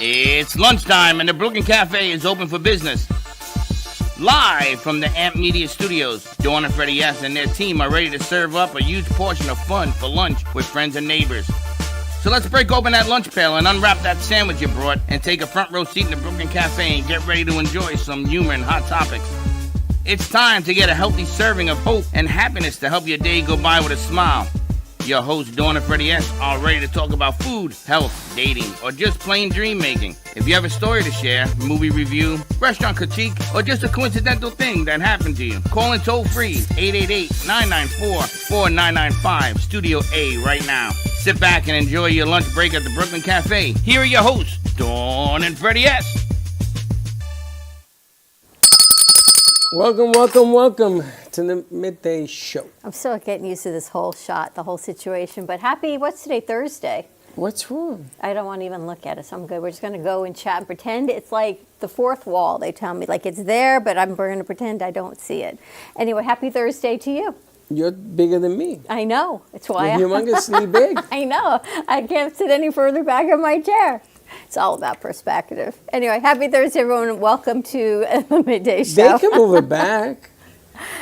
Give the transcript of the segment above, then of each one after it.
It's lunchtime and the Brooklyn Cafe is open for business. Live from the Amp Media Studios, Dawn and Freddie S. and their team are ready to serve up a huge portion of fun for lunch with friends and neighbors. So let's break open that lunch pail and unwrap that sandwich you brought and take a front row seat in the Brooklyn Cafe and get ready to enjoy some humor and hot topics. It's time to get a healthy serving of hope and happiness to help your day go by with a smile. Your hosts, Dawn and Freddie S., are ready to talk about food, health, dating, or just plain dream making. If you have a story to share, movie review, restaurant critique, or just a coincidental thing that happened to you, call in toll free 888-994-4995, Studio A right now. Sit back and enjoy your lunch break at the Brooklyn Cafe. Here are your hosts, Dawn and Freddie S. Welcome, welcome, welcome to the Midday Show. I'm still getting used to this whole shot, the whole situation, but happy, what's today, Thursday? What's wrong? I don't want to even look at it, so I'm good. We're just going to go and chat and pretend it's like the fourth wall, they tell me. Like it's there, but we're going to pretend I don't see it. Anyway, happy Thursday to you. You're bigger than me. I know. It's why You're humongously big. I know. I can't sit any further back in my chair. It's all about perspective. Anyway, happy Thursday, everyone. Welcome to the Midday Show. They can move it back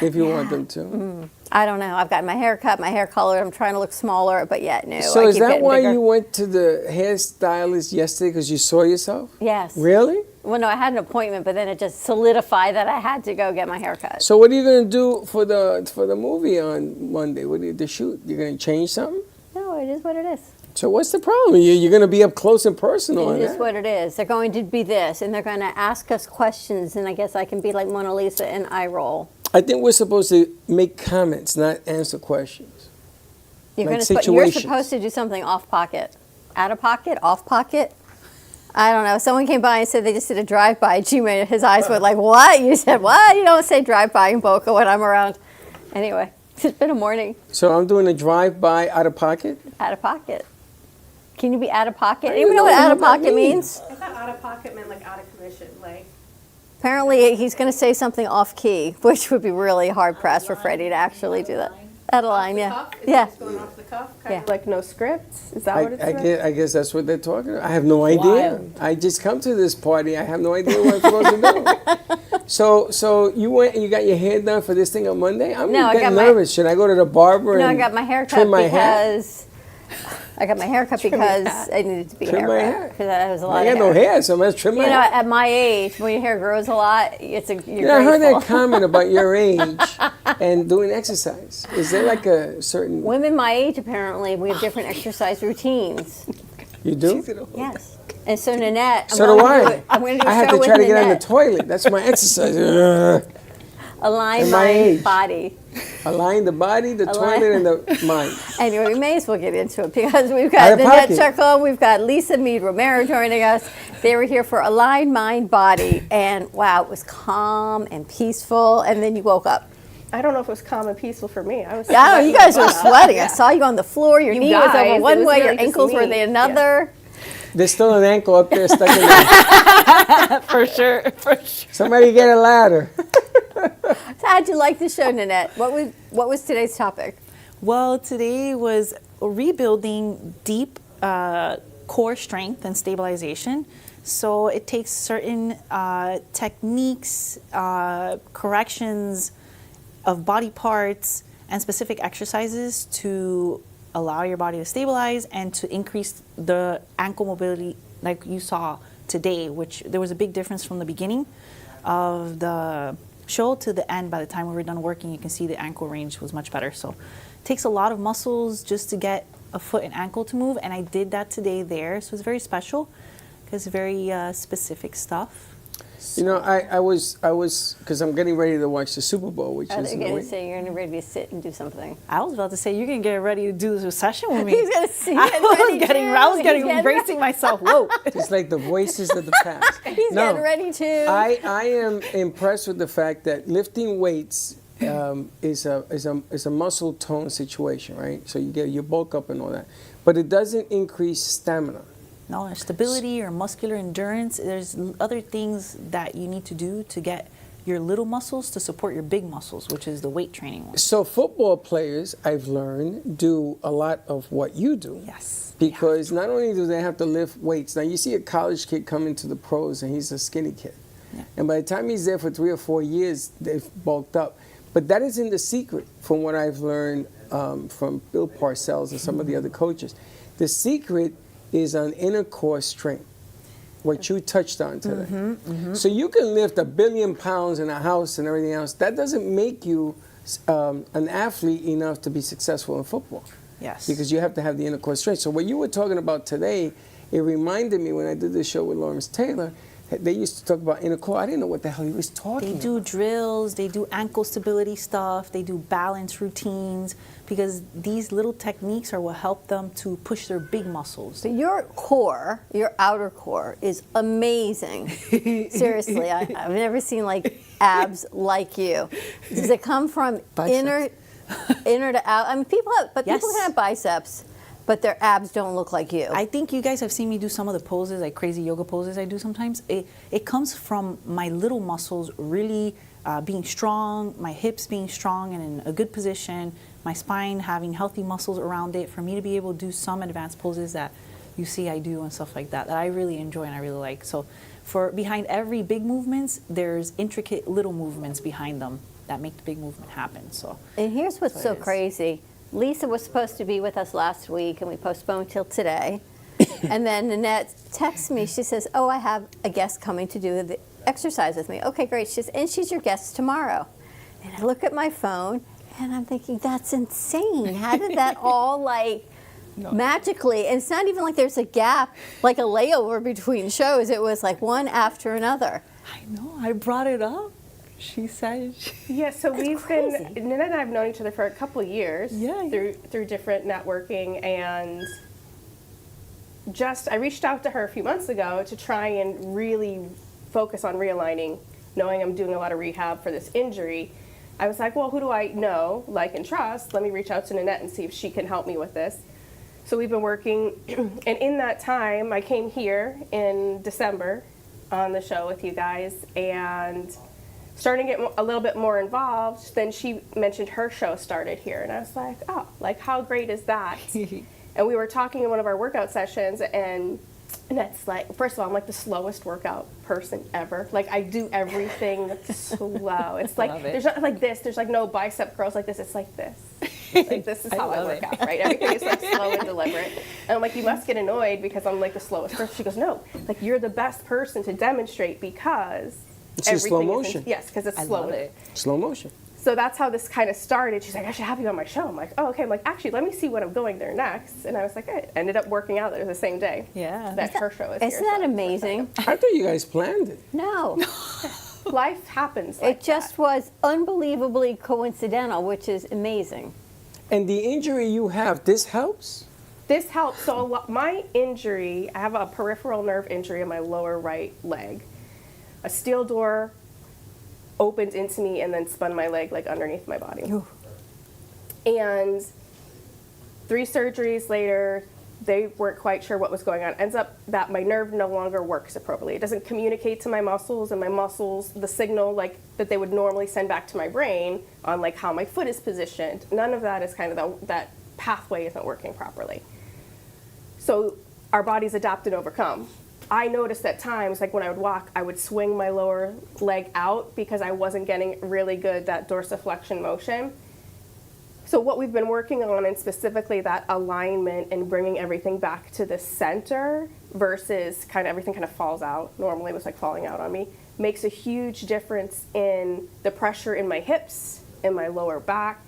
if you want them to. I don't know. I've got my hair cut, my hair colored. I'm trying to look smaller, but yet no. So is that why you went to the hairstylist yesterday, because you saw yourself? Yes. Really? Well, no, I had an appointment, but then it just solidified that I had to go get my hair cut. So what are you going to do for the movie on Monday? What are you, the shoot? You're going to change something? No, it is what it is. So what's the problem? You're going to be up close and personal on that. It is what it is. They're going to be this, and they're going to ask us questions, and I guess I can be like Mona Lisa and eye roll. I think we're supposed to make comments, not answer questions. You're supposed to do something off pocket. Out of pocket? Off pocket? I don't know. Someone came by and said they just did a drive-by. G-Man, his eyes went like, what? You said, what? You don't say drive-by in Boca when I'm around. Anyway, it's been a morning. So I'm doing a drive-by out of pocket? Out of pocket. Can you be out of pocket? Do you even know what out of pocket means? I thought out of pocket meant like out of commission, like. Apparently, he's going to say something off key, which would be really hard pressed for Freddie to actually do that. Out of line, yeah. Yeah. Going off the cuff, kind of like no scripts. Is that what it's? I guess that's what they're talking about. I have no idea. Wild. I just come to this party. I have no idea what I'm supposed to do. So you went and you got your hair done for this thing on Monday? I'm getting nervous. Should I go to the barber? No, and I got my hair cut trim my because. I got my hair cut because I needed to be trim my hair. Because I was a lot I of got no hair, so I'm going to trim my hair. You know, at my age, when your hair grows a lot, you're grateful. I heard that comment about your age and doing exercise. Is there like a certain... Women my age, apparently, we have different exercise routines. You do? Yes. And so Nanette... So do I. I'm going to do a I have show to try to with get on the Nanette. toilet. That's my exercise. Align mind, body. Align the body, the toilet, and the mind. Anyway, we may as well get into it because we've got Nanette Chacon, we've got Lisa Mead Romero joining us. They were here for Align Mind, Body, and wow, it was calm and peaceful, and then you woke up. I don't know if it was calm and peaceful for me. I was. Yeah, you guys were sweating. I saw you on the floor. Your knee was over one way, your ankles were the another. Yeah. There's still an ankle up there stuck in there. For sure. Somebody get a ladder. So how'd you like the show, Nanette? What was today's topic? Well, today was rebuilding deep core strength and stabilization. So it takes certain techniques, corrections of body parts, and specific exercises to allow your body to stabilize and to increase the ankle mobility like you saw today, which there was a big difference from the beginning of the show to the end. By the time we were done working, you can see the ankle range was much better. So it takes a lot of muscles just to get a foot and ankle to move, and I did that today there. So it's very special because very specific stuff. You know, I was, because I'm getting ready to watch the Super Bowl, which is... You're going to say you're ready to sit and do something. I was about to say, you're going to get ready to do this session with me. He's going to see I was getting bracing myself. Whoa. It's like the voices of the past. He's getting ready to. I am impressed with the fact that lifting weights is a muscle tone situation, right? So you get your bulk up and all that. But it doesn't increase stamina. No, stability or muscular endurance. There's other things that you need to do to get your little muscles to support your big muscles, which is the weight training one. So football players, I've learned, do a lot of what you do. Yes. Because not only do they have to lift weights, now you see a college kid come into the pros and he's a skinny kid. Yeah. And by the time he's there for 3 or 4 years, they've bulked up. But that isn't the secret from what I've learned from Bill Parcells and some of the other coaches. The secret is on inner core strength, what you touched on today. So you can lift 1 billion pounds in a house and everything else. That doesn't make you an athlete enough to be successful in football. Yes. Because you have to have the inner core strength. So what you were talking about today, it reminded me when I did this show with Lawrence Taylor, they used to talk about inner core. I didn't know what the hell he was talking about. They do drills, they do ankle stability stuff, they do balance routines, because these little techniques are what help them to push their big muscles. But your core, your outer core, is amazing. Seriously, I've never seen like abs like you. Does it come from inner to out? I mean, people can have biceps, but their abs don't look like you. I think you guys have seen me do some of the poses, like crazy yoga poses I do sometimes. It comes from my little muscles really being strong, my hips being strong and in a good position, my spine having healthy muscles around it, for me to be able to do some advanced poses that you see I do and stuff like that I really enjoy and I really like. So behind every big movements, there's intricate little movements behind them that make the big movement happen. So. And here's what's so crazy. Lisa was supposed to be with us last week, and we postponed till today. And then Nanette texts me. She says, "Oh, I have a guest coming to do the exercise with me." Okay, great. She's your guest tomorrow. And I look at my phone, and I'm thinking, that's insane. How did that all magically? And it's not even like there's a gap, like a layover between shows. It was like one after another. I know. I brought it up. She said. Yeah, so we've been, Nina and I have known each other for a couple of years through different networking, and I reached out to her a few months ago to try and really focus on realigning, knowing I'm doing a lot of rehab for this injury. I was like, well, who do I know, like, and trust? Let me reach out to Nanette and see if she can help me with this. So we've been working, and in that time, I came here in December on the show with you guys, and starting to get a little bit more involved. Then she mentioned her show started here, and I was like, oh, like, how great is that? And we were talking in one of our workout sessions, and that's like, first of all, I'm like the slowest workout person ever. Like, I do everything slow. It's like, there's not like this, there's like no bicep curls like this, it's like this. Like, this is how I work out, right? Everything is like slow and deliberate. And I'm like, you must get annoyed because I'm like the slowest person. She goes, no, like, you're the best person to demonstrate because it's in slow motion. Yes, because it's slow. Slow motion. So that's how this kind of started. She's like, I should have you on my show. I'm like, oh, okay. I'm like, actually, let me see what I'm going there next. And I was like, it ended up working out there the same day. Yeah. That her show is here. Isn't that amazing? I thought you guys planned it. No. Life happens like It just was unbelievably coincidental, which is amazing. And the injury you have, this helps? This helps. So my injury, I have a peripheral nerve injury in my lower right leg. A steel door opened into me and then spun my leg like underneath my body. Ooh. And 3 surgeries later, they weren't quite sure what was going on. Ends up that my nerve no longer works appropriately. It doesn't communicate to my muscles, and my muscles, the signal like that they would normally send back to my brain on like how my foot is positioned. None of that is kind of that pathway isn't working properly. So our bodies adapt and overcome. I noticed at times, like when I would walk, I would swing my lower leg out because I wasn't getting really good that dorsiflexion motion. So what we've been working on, and specifically that alignment and bringing everything back to the center versus kind of everything kind of falls out. Normally it was like falling out on me. Makes a huge difference in the pressure in my hips, in my lower back,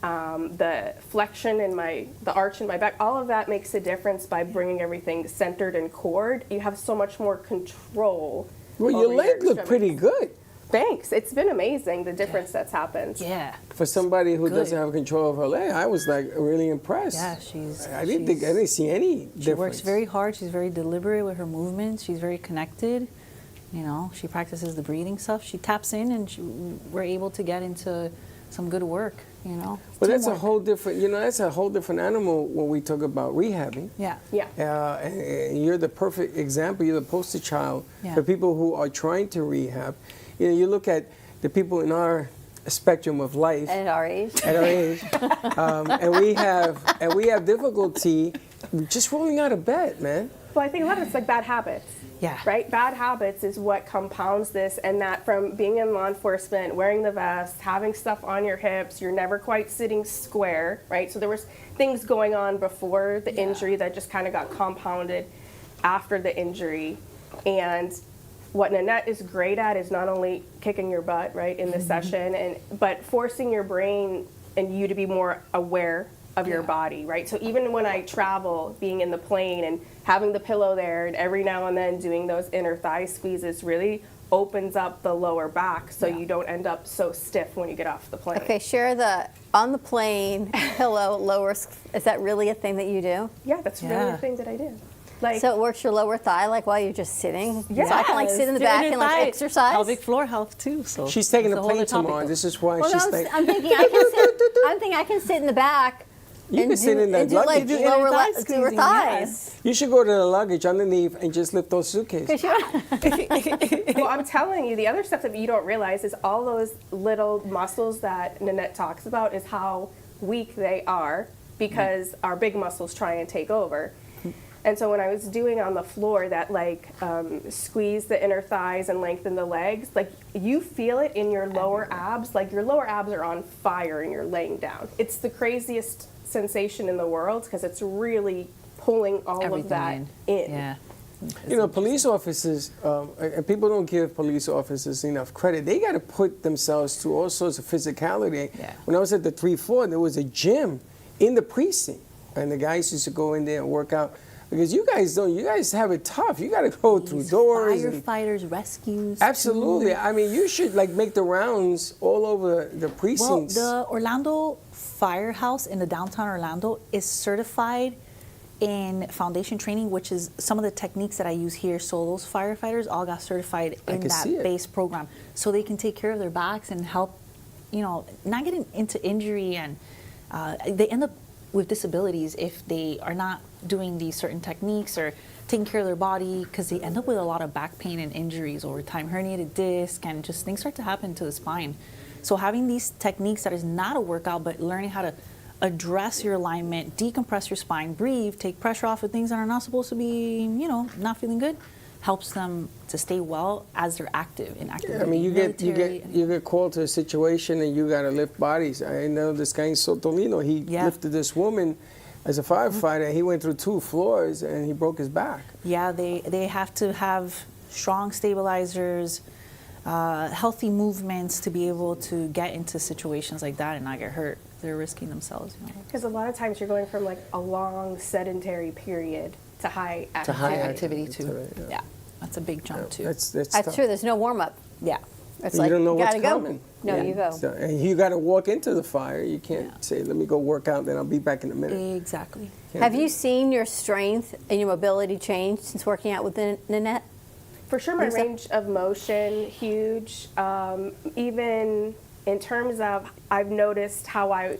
the flexion in the arch in my back. All of that makes a difference by bringing everything centered and cored. You have so much more control. Well, your legs look pretty good. Thanks. It's been amazing, the difference that's happened. Yeah. For somebody who doesn't have control of her leg, I was like really impressed. Yeah, I didn't see any difference. She works very hard. She's very deliberate with her movements. She's very connected. You know, she practices the breathing stuff. She taps in, and we're able to get into some good work. You know. But that's a whole different. That's a whole different animal when we talk about rehabbing. Yeah. Yeah. And you're the perfect example. You're the poster child for people who are trying to rehab. You look at the people in our spectrum of life At our age. and we have difficulty just rolling out of bed, man. Well, I think a lot of it's like bad habits. Yeah. Right? Bad habits is what compounds this, and that from being in law enforcement, wearing the vest, having stuff on your hips, you're never quite sitting square, right? So there was things going on before the injury that just kind of got compounded after the injury. And what Nanette is great at is not only kicking your butt, right, in the session, but forcing your brain and you to be more aware of your body, right? So even when I travel, being in the plane and having the pillow there and every now and then doing those inner thigh squeezes really opens up the lower back so you don't end up so stiff when you get off the plane. Okay, share the on the plane pillow lower. Is that really a thing that you do? Yeah, that's really a thing that I do. Like, So it works your lower thigh like while you're just sitting? Yeah. So I can like sit in the back and like exercise? Pelvic floor health too. So She's taking that's the a whole plane other topic, tomorrow. though. This is why Well, she's no, like, I'm thinking I can sit in the back. you can sit in that and do like luggage. Do inner lower, thigh lower squeezing, thighs. You should go to the luggage underneath and just lift those suitcases. 'Cause you're- well, I'm telling you, the other stuff that you don't realize is all those little muscles that Nanette talks about is how weak they are because our big muscles try and take over. And so when I was doing on the floor that like squeeze the inner thighs and lengthen the legs, like you feel it in your lower abs, like your lower abs are on fire and you're laying down. It's the craziest sensation in the world because it's really pulling all Everything of that in. Yeah. You know, police officers, and people don't give police officers enough credit. They got to put themselves through all sorts of physicality. Yeah. When I was at the 3-4, there was a gym in the precinct, and the guys used to go in there and work out. Because you guys don't, you guys have it tough. You got to go through doors. Firefighters, rescues. Absolutely. I mean, you should like make the rounds all over the Well, precincts. the Orlando Firehouse in the downtown Orlando is certified in foundation training, which is some of the techniques that I use here. So those firefighters all got certified in that base program, so they can take care of their backs and help, you know, not getting into injury, and they end up with disabilities if they are not doing these certain techniques or taking care of their body, because they end up with a lot of back pain and injuries over time, herniated disc, and just things start to happen to the spine. So having these techniques that is not a workout, but learning how to address your alignment, decompress your spine, breathe, take pressure off of things that are not supposed to be, you know, not feeling good, helps them to stay well as they're active in active. I mean, you get called to a situation and you got to lift bodies. I know this guy in Sotolino, he lifted this woman as a firefighter. He went through 2 floors and he broke his back. Yeah, they have to have strong stabilizers, healthy movements to be able to get into situations like that and not get hurt. They're risking themselves. You know? Because a lot of times you're going from like a long sedentary period to high activity. To high activity too. Right, yeah, that's a big jump too. That's That's true. There's no warm up. Yeah. It's You like don't know you what's gotta go. coming. No, you go. So, and you got to walk into the fire. You can't say, let me go work out, then I'll be back in a minute. Exactly. Have you seen your strength and your mobility change since working out with Nanette? For sure, my Lisa? range of motion, huge. Even in terms of, I've noticed how I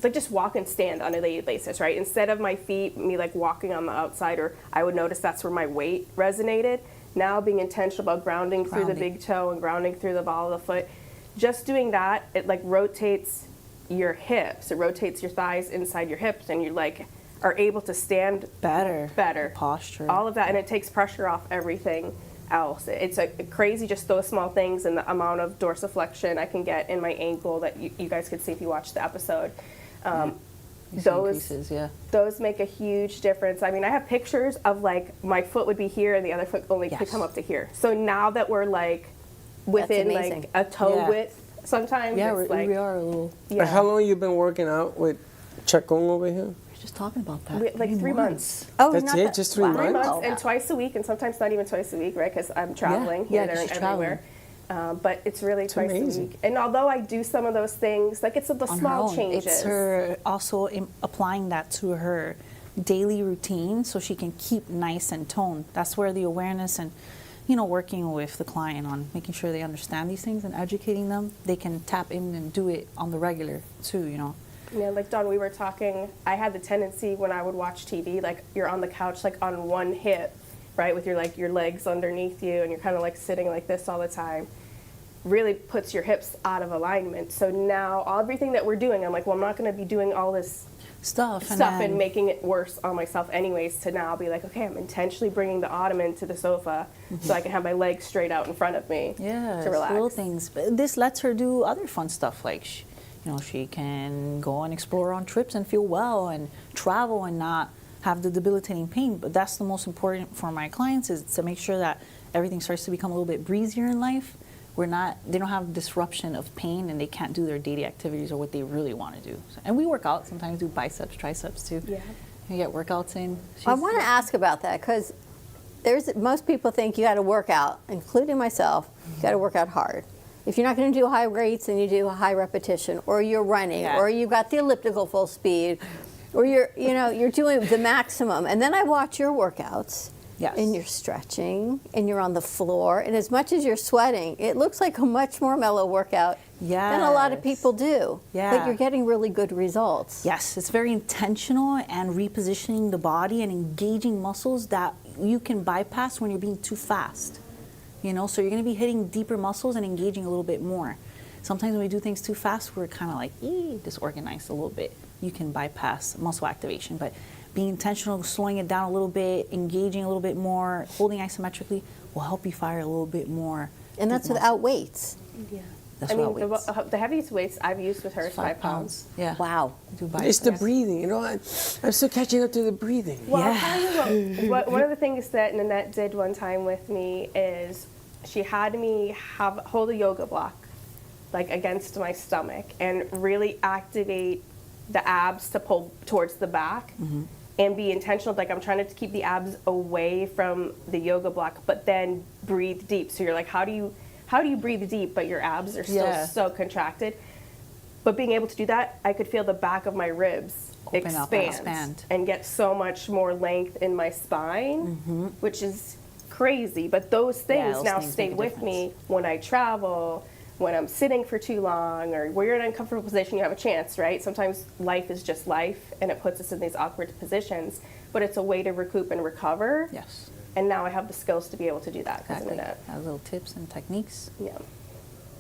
like just walk and stand on a daily basis, right? Instead of my feet, me like walking on the outside, or I would notice that's where my weight resonated. Now being intentional about grounding through the big toe and grounding through the ball of the foot, just doing that, it like rotates your hips, it rotates your thighs inside your hips, and you like are able to stand better, posture, all of that, and it takes pressure off everything else. It's crazy, just those small things, and the amount of dorsiflexion I can get in my ankle that you guys could see if you watched the episode. Those make a huge difference. I mean, I have pictures of like my foot would be here and the other foot only could come up to here. So now that we're like within like a toe width, sometimes it's like, we are a little. Yeah. How long you been working out with Chacon over here? We're just talking about that. Like 3 months. Oh, That's not it? that- Just 3 wow. months? 3 months, Oh. and twice a week, and sometimes not even twice a week, right? Because I'm traveling here, there, and everywhere. But it's really twice a week. And although I do some of those things, like it's the small changes. It's her also applying that to her daily routine so she can keep nice and toned. That's where the awareness and, you know, working with the client on making sure they understand these things and educating them, they can tap in and do it on the regular too, you know. Yeah, like Dawn, we were talking, I had the tendency when I would watch TV, like you're on the couch like on one hip, right, with your like your legs underneath you, and you're kind of like sitting like this all the time. really puts your hips out of alignment. So now everything that we're doing, I'm like, well, I'm not going to be doing all this stuff and making it worse on myself anyways, to now be like, okay, I'm intentionally bringing the ottoman to the sofa so I can have my legs straight out in front of me to relax. Little things. But this lets her do other fun stuff, like she can go and explore on trips and feel well and travel and not have the debilitating pain. But that's the most important for my clients, is to make sure that everything starts to become a little bit breezier in life. They don't have disruption of pain, and they can't do their daily activities or what they really want to do. And we work out, sometimes do biceps, triceps too. Yeah. You get workouts in. I want to ask about that, because most people think you got to work out, including myself. You got to work out hard. If you're not going to do high rates, then you do a high repetition, or you're running, or you got the elliptical full speed, or you're doing the maximum. And then I watch your workouts. Yes. And you're stretching, and you're on the floor, and as much as you're sweating, it looks like a much more mellow workout than a lot of people do. Yeah. But you're getting really good results. Yes, it's very intentional and repositioning the body and engaging muscles that you can bypass when you're being too fast. So you're going to be hitting deeper muscles and engaging a little bit more. Sometimes when we do things too fast, we're kind of like disorganized a little bit. You can bypass muscle activation, but being intentional, slowing it down a little bit, engaging a little bit more, holding isometrically will help you fire a little bit more. And that's without weights. Yeah. That's without weights. The heaviest weights I've used with her is 5 pounds. Yeah. Wow. It's the breathing. I'm still catching up to the breathing. Well, I'll tell you one of the things that Nanette did one time with me is she had me hold a yoga block, like against my stomach, and really activate the abs to pull towards the back. And be intentional, like I'm trying to keep the abs away from the yoga block, but then breathe deep. So you're like, how do you breathe deep, but your abs are still so contracted? But being able to do that, I could feel the back of my ribs expand and get so much more length in my spine, which is crazy. But those things now stay with me when I travel, when I'm sitting for too long, or where you're in an uncomfortable position, you have a chance, right? Sometimes life is just life, and it puts us in these awkward positions, but it's a way to recoup and recover. Yes. And now I have the skills to be able to do that. Exactly. Little tips and techniques. Yeah.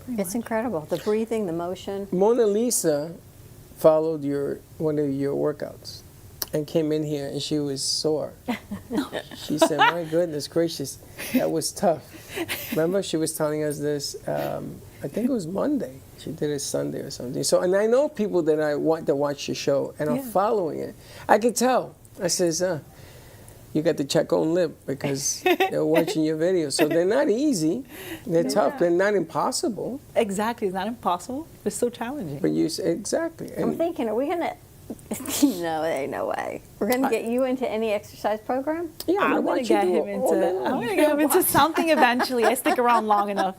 It's incredible. The breathing, the motion. Mona Lisa followed one of your workouts and came in here, and she was sore. She said, my goodness gracious, that was tough. Remember, she was telling us this, I think it was Monday. She did it Sunday or something. So, and I know people that watch the show and are following it. I could tell. I says, you got the check on lip, because they're watching your videos. So they're not easy. They're tough. They're not impossible. Exactly. It's not impossible. It's so challenging. But exactly. And I'm thinking, are we going to... No, there ain't no way. We're going to get you into any exercise program? Yeah, I'm going to get him into something eventually. I stick around long enough.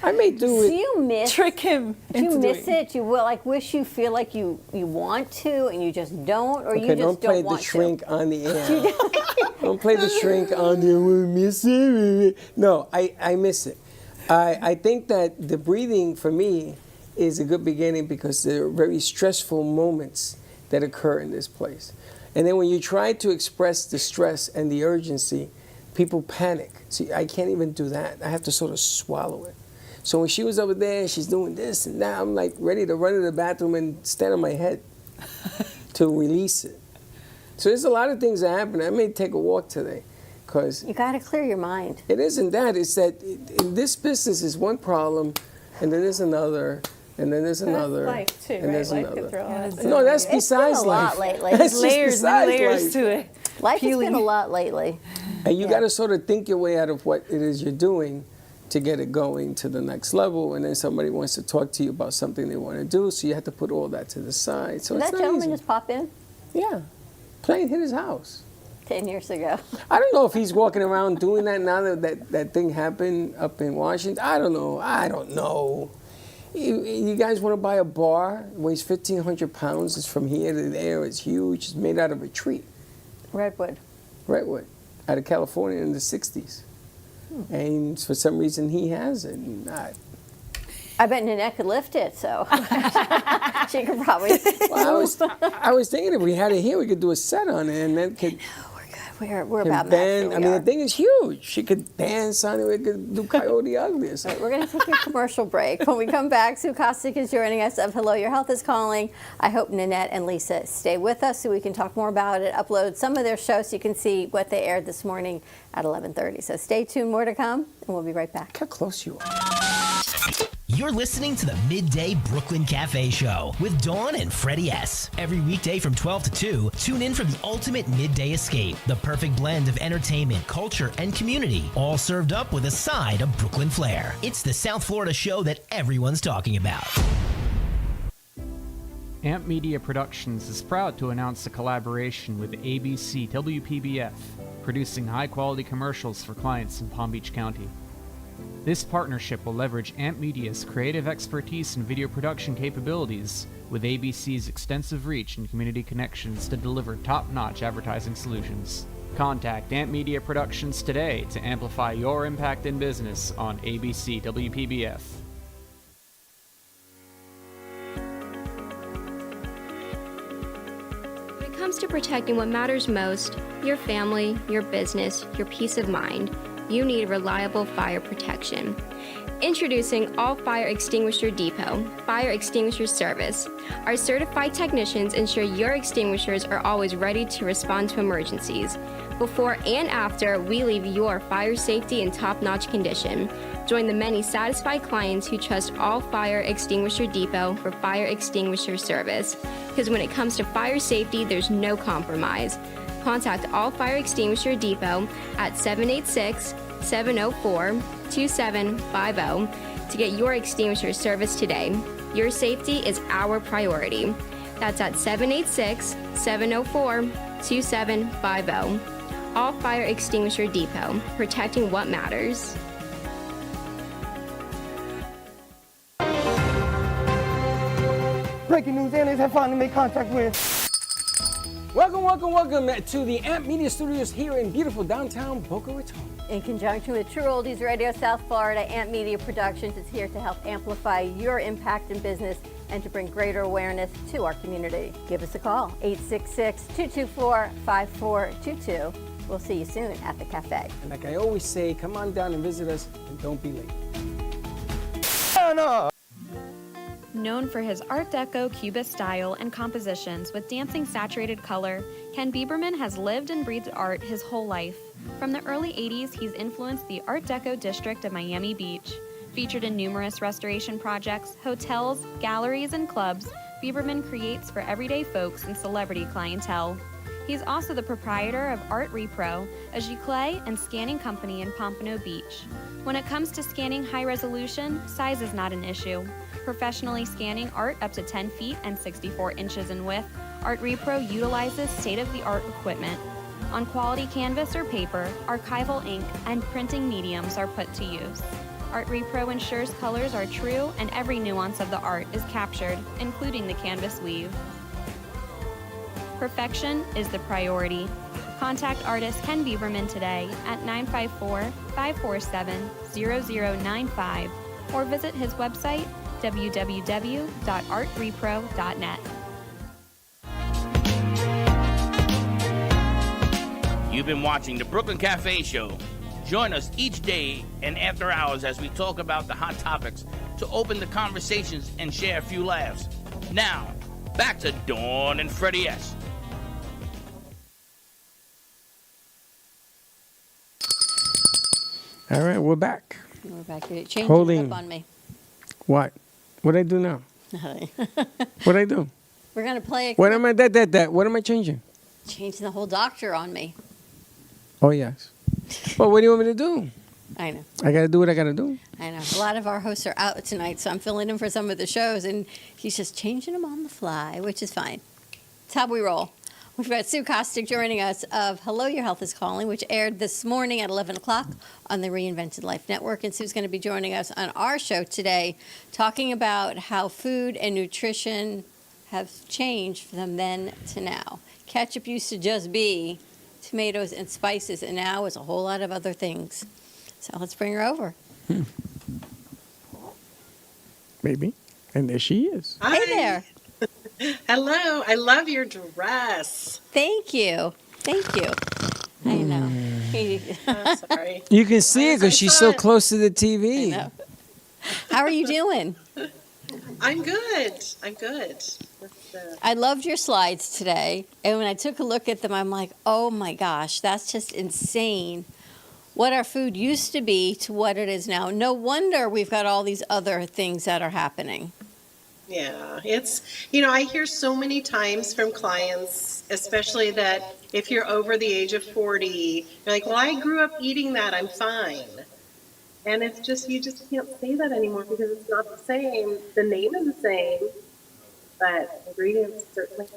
I may do it. Do you miss... Trick him. Do you miss it? You will, wish you feel like you want to and you just don't, or you just don't play don't want the shrink to? on the air. Don't play the shrink on the air. Miss it. No, I miss it. I think that the breathing for me is a good beginning, because there are very stressful moments that occur in this place. And then when you try to express the stress and the urgency, people panic. See, I can't even do that. I have to sort of swallow it. So when she was over there, she's doing this and that, I'm like ready to run to the bathroom and stand on my head to release it. So there's a lot of things that happen. I may take a walk today, because You got to clear your mind. it isn't that. It's that in this business is one problem, and then there's another, and then there's another, That's life too, and right? there's Life another. could throw us. No, that's It's besides been a life. lot lately. That's just Layers besides life. to it. Life has been a lot lately. And you got to sort of think your way out of what it is you're doing to get it going to the next level. And then somebody wants to talk to you about something they want to do, so you have to put all that to the side. So Did it's that not gentleman easy. just pop in Yeah, plane hit his house. 10 years ago? I don't know if he's walking around doing that now that thing happened up in Washington. I don't know. You guys want to buy a bar? It weighs 1,500 pounds. It's from here to there. It's huge. It's made out of a tree. Redwood. Out of California in the 60s. And for some reason he has it. And I bet Nanette could lift it, so she could probably. I was thinking if we had it here, we could do a set on it, and then could. No, we're good. We're can about bend. maxed. I mean, the thing is huge. She could dance on it. We could do Coyote Ugly or something. We're going to take a commercial break. When we come back, Sue Kostick is joining us of Hello, Your Health is Calling. I hope Nanette and Lisa stay with us so we can talk more about it, upload some of their shows so you can see what they aired this morning at 11:30. So stay tuned, more to come, and we'll be right back. Look how close you are. You're listening to the Midday Brooklyn Cafe Show with Dawn and Freddie S. Every weekday from 12 to 2, tune in for the ultimate midday escape. The perfect blend of entertainment, culture, and community, all served up with a side of Brooklyn flair. It's the South Florida show that everyone's talking about. Amp Media Productions is proud to announce a collaboration with ABC WPBF, producing high-quality commercials for clients in Palm Beach County. This partnership will leverage Amp Media's creative expertise and video production capabilities with ABC's extensive reach and community connections to deliver top-notch advertising solutions. Contact Amp Media Productions today to amplify your impact in business on ABC WPBF. When it comes to protecting what matters most, your family, your business, your peace of mind, you need reliable fire protection. Introducing All Fire Extinguisher Depot, Fire Extinguisher Service. Our certified technicians ensure your extinguishers are always ready to respond to emergencies. Before and after, we leave your fire safety in top-notch condition. Join the many satisfied clients who trust All Fire Extinguisher Depot for fire extinguisher service. Because when it comes to fire safety, there's no compromise. Contact All Fire Extinguisher Depot at 786-704-2750 to get your extinguisher service today. Your safety is our priority. That's at 786-704-2750. All Fire Extinguisher Depot, protecting what matters. Breaking news, aliens have finally made contact with. Welcome to the Amp Media Studios here in beautiful downtown Boca Raton. In conjunction with True Oldies Radio South Florida, Amp Media Productions is here to help amplify your impact in business and to bring greater awareness to our community. Give us a call, 866-224-5422. We'll see you soon at the cafe. And like I always say, come on down and visit us and don't be late. Known for his Art Deco Cubist style and compositions with dancing saturated color, Ken Bieberman has lived and breathed art his whole life. From the early 80s, he's influenced the Art Deco district of Miami Beach. Featured in numerous restoration projects, hotels, galleries, and clubs, Bieberman creates for everyday folks and celebrity clientele. He's also the proprietor of Art Repro, a giclée and scanning company in Pompano Beach. When it comes to scanning high resolution, size is not an issue. Professionally scanning art up to 10 feet and 64 inches in width, Art Repro utilizes state-of-the-art equipment. On quality canvas or paper, archival ink and printing mediums are put to use. Art Repro ensures colors are true and every nuance of the art is captured, including the canvas weave. Perfection is the priority. Contact artist Ken Bieberman today at 954-547-0095 or visit his website www.artrepro.net. You've been watching the Brooklyn Cafe Show. Join us each day and after hours as we talk about the hot topics to open the conversations and share a few laughs. Now, back to Dawn and Freddie S. All right, we're back. We're back. You're changing Holding. it up on me. What? What'd I do now? What'd I do? We're going to play a What am I, what am I changing? changing the whole doctor on me. Oh, yes. Well, what do you want me to do? I know. I got to do what I got to do. I know. A lot of our hosts are out tonight, so I'm filling in for some of the shows, and he's just changing them on the fly, which is fine. It's how we roll. We've got Sue Kostick joining us of Hello, Your Health is Calling, which aired this morning at 11 o'clock on the Reinvented Life Network. And Sue's going to be joining us on our show today, talking about how food and nutrition have changed from then to now. Ketchup used to just be tomatoes and spices, and now it's a whole lot of other things. So let's bring her over. Maybe. And there she is. Hi. Hey there. Hello. I love your dress. Thank you. Thank you. I know. Oh, sorry. You can see it because she's so close to the TV. I know. How are you doing? I'm good. I'm good. I loved your slides today, and when I took a look at them, I'm like, oh my gosh, that's just insane. What our food used to be to what it is now. No wonder we've got all these other things that are happening. Yeah, it's, I hear so many times from clients, especially that if you're over the age of 40, you're like, well, I grew up eating that, I'm fine. And it's just, you just can't say that anymore because it's not the same. The name is the same, but ingredients certainly.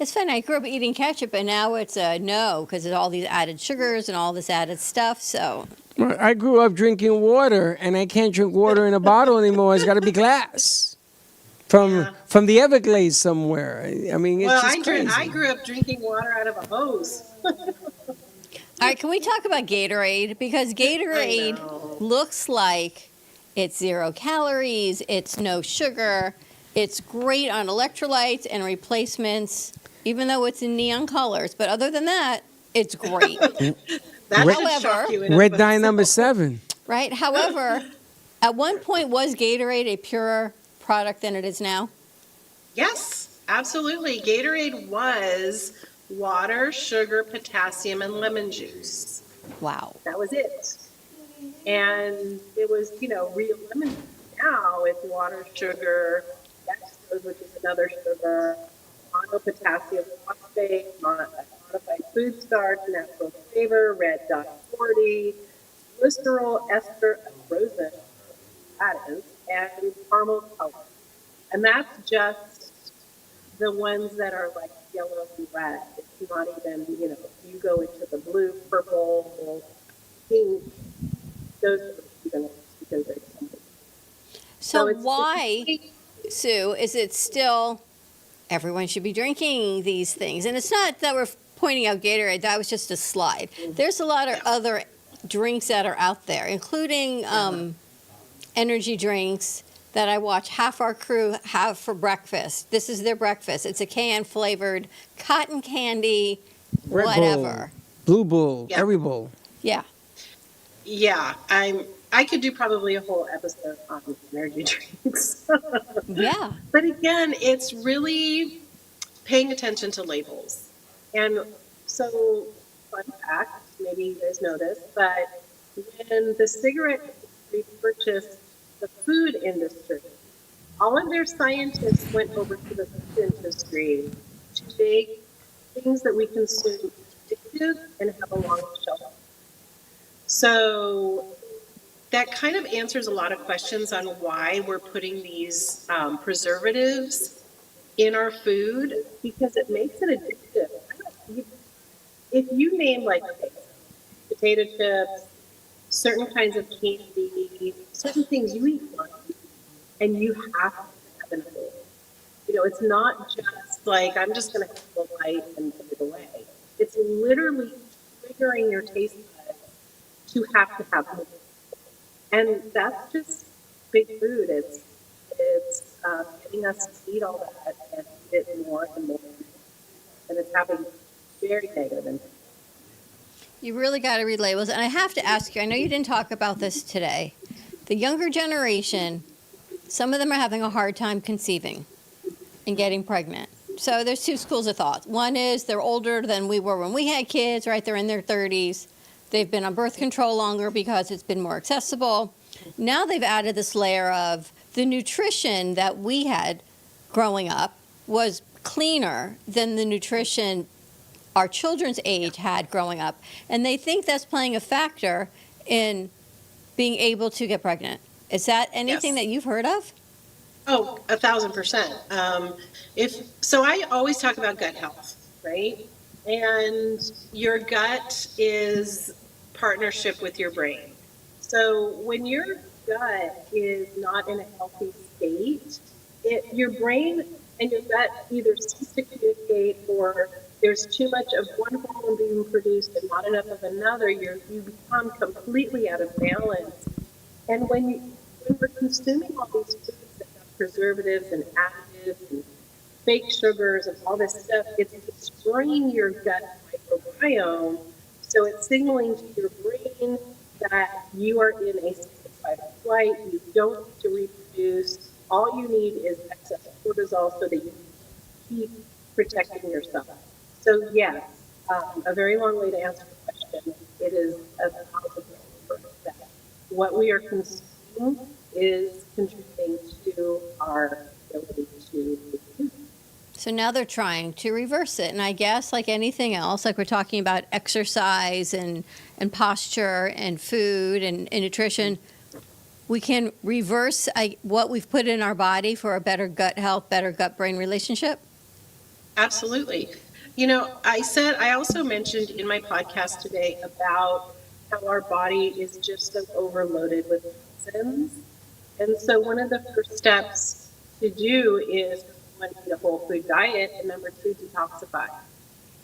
It's funny, I grew up eating ketchup, and now it's a no because of all these added sugars and all this added stuff, so. I grew up drinking water, and I can't drink water in a bottle anymore. It's got to be glass from the Everglades somewhere. I mean, it's just crazy. I grew up drinking water out of a hose. All right, can we talk about Gatorade? Because Gatorade looks like it's 0 calories, it's no sugar, it's great on electrolytes and replacements, even though it's in neon colors. But other than that, it's great. Red dye number 7. Right. However, at one point, was Gatorade a purer product than it is now? Yes, absolutely. Gatorade was water, sugar, potassium, and lemon juice. Wow. That was it. And it was, real lemon juice. Now it's water, sugar, dextrose, which is another sugar, monopotassium phosphate, modified food starch, natural flavor, red dye 40, glycerol, ester, and rosin, that is, and caramel color. And that's just the ones that are like yellow and red. It's not even, you go into the blue, purple, pink, those are even very simple. So why, Sue, is it still everyone should be drinking these things? And it's not that we're pointing out Gatorade, that was just a slide. There's a lot of other drinks that are out there, including energy drinks that I watch half our crew have for breakfast. This is their breakfast. It's a can flavored cotton candy, Red whatever. Bull, Blue Bull, Every Bull. Yeah. Yeah, I could do probably a whole episode on energy drinks. Yeah. But again, it's really paying attention to labels. And so, fun fact, maybe you guys know this, but when the cigarette industry purchased the food industry, all of their scientists went over to the food industry to make things that we consume addictive and have a long shelf life. So that kind of answers a lot of questions on why we're putting these preservatives in our food, because it makes it addictive. If you name like potato chips, certain kinds of candy, certain things you eat once, and you have to have an bowl. It's not just like, I'm just going to have a bite and put it away. It's literally triggering your taste buds to have more. And that's just big food. It's getting us to eat all that and eat it more and more. And it's having very negative impact. You really got to read labels. And I have to ask you, I know you didn't talk about this today. The younger generation, some of them are having a hard time conceiving and getting pregnant. So there's two schools of thought. One is they're older than we were when we had kids, right? They're in their 30s. They've been on birth control longer because it's been more accessible. Now they've added this layer of the nutrition that we had growing up was cleaner than the nutrition our children's age had growing up. And they think that's playing a factor in being able to get pregnant. Is that anything that you've heard of? Oh, 1,000%. So I always talk about gut health, right? And your gut is partnership with your brain. So when your gut is not in a healthy state, your brain and your gut either cease to communicate, or there's too much of one hormone being produced and not enough of another. You become completely out of balance. And when we're consuming all these foods that have preservatives and additives and fake sugars and all this stuff, it's destroying your gut microbiome. microbiome. So it's signaling to your brain that you are in a state of fight or flight. You don't need to reproduce. All you need is excess cortisol so that you can keep protecting yourself. So yes, a very long way to answer the question. It is a positive that what we are consuming is contributing to our ability to reproduce. So now they're trying to reverse it. And I guess like anything else, like we're talking about exercise and posture and food and nutrition, we can reverse what we've put in our body for a better gut health, better gut-brain relationship? Absolutely. You know, I also mentioned in my podcast today about how our body is just so overloaded with toxins. And so one of the first steps to do is one, eat a whole food diet, and number two, detoxify.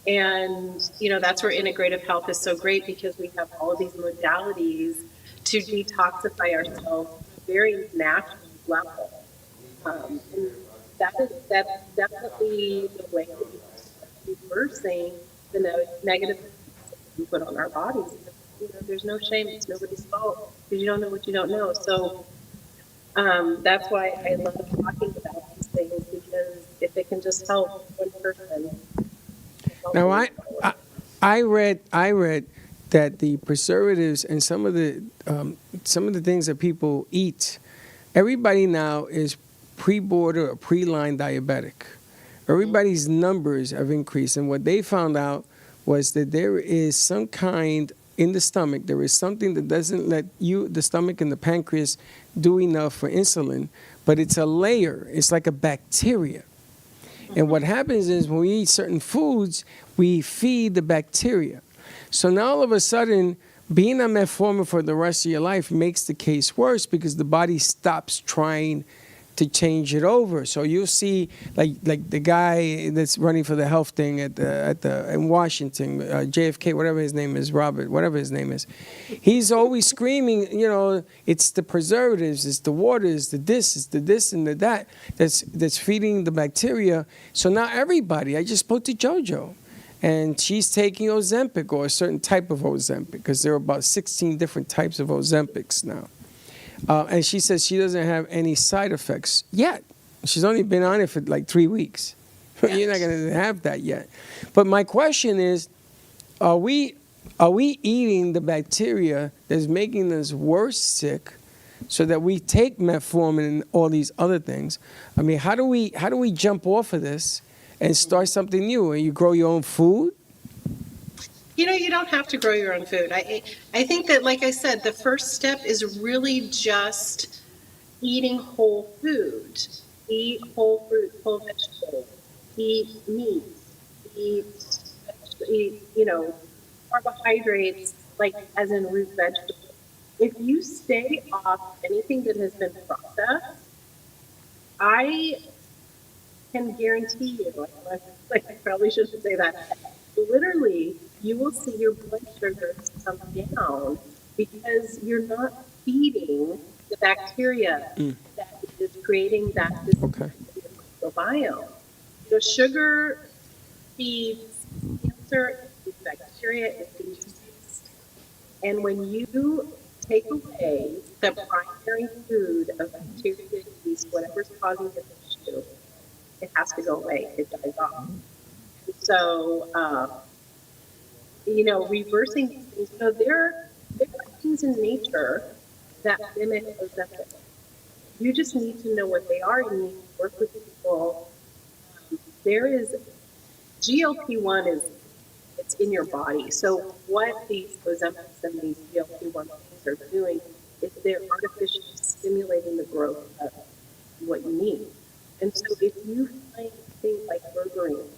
And, you know, that's where integrative health is so great because we have all of these modalities to detoxify ourselves at a very natural level. And that's definitely the way that we start reversing the negative things we put on our bodies. You know, there's no shame, it's nobody's fault because you don't know what you don't know. So that's why I love talking about these things because if it can just help one person. Now I read that the preservatives and some of the things that people eat, everybody now is pre-border or pre-line diabetic. Everybody's numbers have increased, and what they found out was that there is some kind in the stomach, there is something that doesn't let the stomach and the pancreas do enough for insulin, but it's a layer, it's like a bacteria. And what happens is when we eat certain foods, we feed the bacteria. So now all of a sudden, being on metformin for the rest of your life makes the case worse because the body stops trying to change it over. So you'll see, like the guy that's running for the health thing in Washington, JFK, whatever his name is, Robert, whatever his name is, he's always screaming, you know, it's the preservatives, it's the water, it's the this and the that that's feeding the bacteria. So now everybody, I just spoke to JoJo, and she's taking Ozempic or a certain type of Ozempic because there are about 16 different types of Ozempics now. And she says she doesn't have any side effects yet. She's only been on it for like 3 weeks. You're not going to have that yet. But my question is, are we eating the bacteria that's making us worse sick so that we take metformin and all these other things? I mean, how do we jump off of this and start something new? And you grow your own food? You know, you don't have to grow your own food. I think that, like I said, the first step is really just eating whole food. Eat whole fruits, whole vegetables. Eat meat. Eat you know, carbohydrates, like as in root vegetables. If you stay off anything that has been processed, I can guarantee you, I probably shouldn't say that, literally, you will see your blood sugars come down because you're not feeding the bacteria that is creating that microbiome. The sugar feeds cancer, it feeds bacteria, it feeds yeast. And when you take away the primary food of bacteria, yeast, whatever's causing the issue, it has to go away. It dies off. So, you know, reversing these things. You know, there are things in nature that mimic Ozempic. You just need to know what they are. You need to work with people. There is GLP-1 it's in your body. So what these Ozempics and these GLP-1 things are doing is they're artificially stimulating the growth of what you need. And so if you find things like berberine,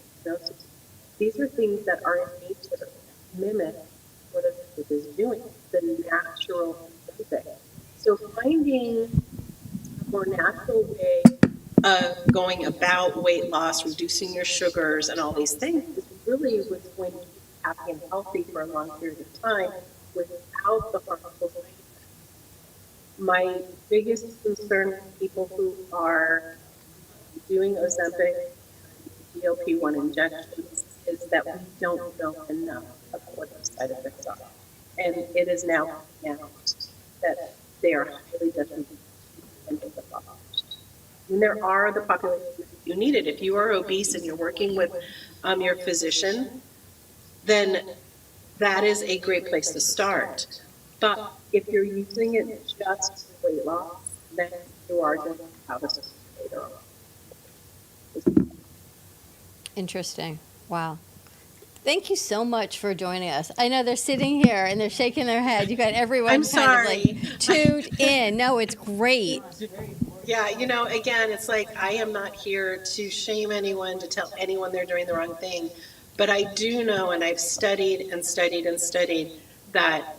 these are things that are in nature, mimic what Ozempic is doing, the natural Ozempic. So finding a more natural way of going about weight loss, reducing your sugars and all these things is really what's going to keep you happy and healthy for a long period of time without the harmful side effects. My biggest concern with people who are doing Ozempic, GLP-1 injections is that we don't know enough of what those side effects are. And it is now announced that they are highly detrimental to the population. And there are the populations that you need it. If you are obese and you're working with your physician, then that is a great place to start. But if you're using it just for weight loss, then you are going to have a later on. Interesting. Wow. Thank you so much for joining us. I know they're sitting here and they're shaking their head. You got everyone I'm kind of sorry. like tuned in. No, it's great. Yeah, again, it's like I am not here to shame anyone, to tell anyone they're doing the wrong thing. But I do know, and I've studied and studied and studied, that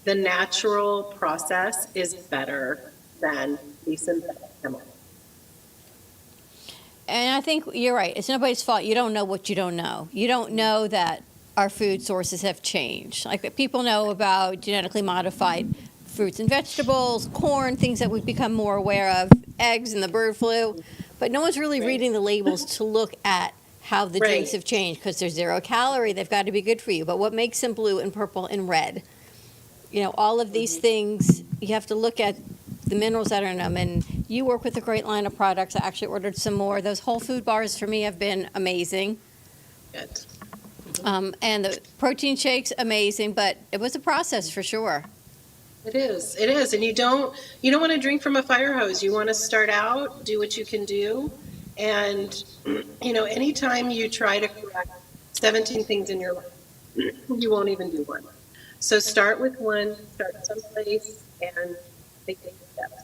the natural process is better than the synthetic chemical. And I think you're right. It's nobody's fault. You don't know what you don't know. You don't know that our food sources have changed. Like people know about genetically modified fruits and vegetables, corn, things that we've become more aware of, eggs and the bird flu. But no one's really reading the labels to look at how the drinks have changed because they're 0 calorie. They've got to be good for you. But what makes them blue and purple and red? All of these things, you have to look at the minerals that are in them. And you work with a great line of products. I actually ordered some more. Those whole food bars for me have been amazing. Good. And the protein shakes, amazing. But it was a process for sure. It is, and you don't want to drink from a fire hose. You want to start out, do what you can do, and anytime you try to correct 17 things in your life, you won't even do one. So start with one, start someplace, and take the steps.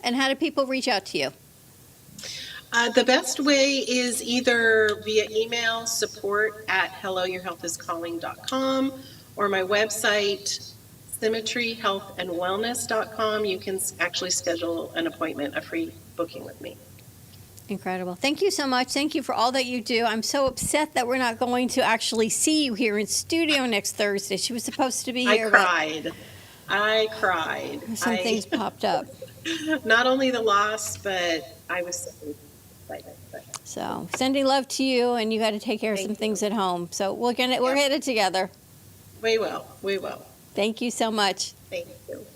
And how do people reach out to you? The best way is either via email, support@helloyourhealthiscalling.com, or my website, symmetryhealthandwellness.com. You can actually schedule an appointment, a free booking with me. Incredible. Thank you so much. Thank you for all that you do. I'm so upset that we're not going to actually see you here in studio next Thursday. She was supposed to be here. I cried. Some things popped up. Not only the loss, but I was so excited. So sending love to you, and you got to take care of some things at home. So we're headed together. We will. Thank you so much. Thank you.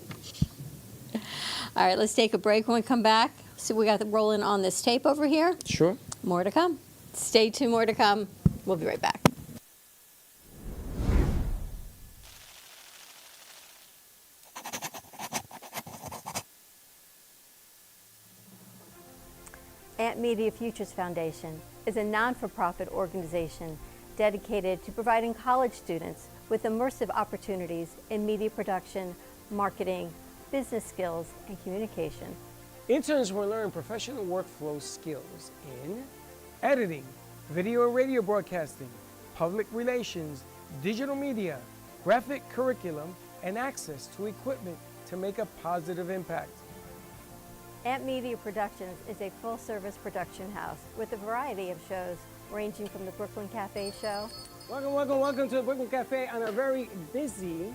All right, let's take a break. When we come back, so we got the rolling on this tape over here. Sure. More to come. Stay tuned, more to come. We'll be right back. Ant Media Futures Foundation is a non-for-profit organization dedicated to providing college students with immersive opportunities in media production, marketing, business skills, and communication. Interns will learn professional workflow skills in editing, video and radio broadcasting, public relations, digital media, graphic curriculum, and access to equipment to make a positive impact. Ant Media Productions is a full-service production house with a variety of shows ranging from the Brooklyn Cafe show. Welcome to the Brooklyn Cafe on a very busy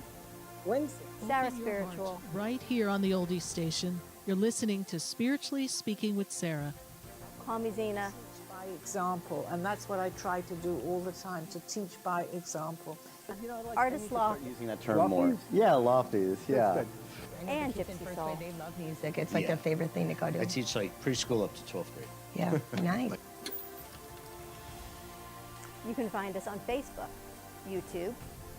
Wednesday. Sarah Spiritual. Right here on the Oldies station, you're listening to Spiritually Speaking with Sarah. Call me Zena. By example, and that's what I try to do all the time, to teach by example. Artist Loft. Using that term more. Yeah, lofties, yeah. And Gypsy Soul. They love music. It's like their favorite thing to go to. I teach like preschool up to 12th grade. Yeah, nice. You can find us on Facebook, YouTube,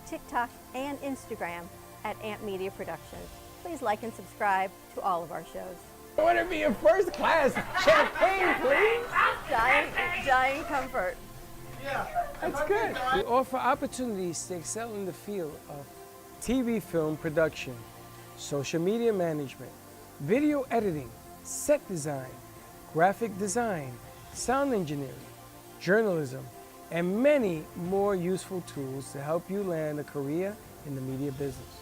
TikTok, and Instagram at Ant Media Productions. Please like and subscribe to all of our shows. I want to be in first class. Champagne, please. Giant comfort. Yeah, that's good. We offer opportunities to excel in the field of TV film production, social media management, video editing, set design, graphic design, sound engineering, journalism, and many more useful tools to help you land a career in the media business.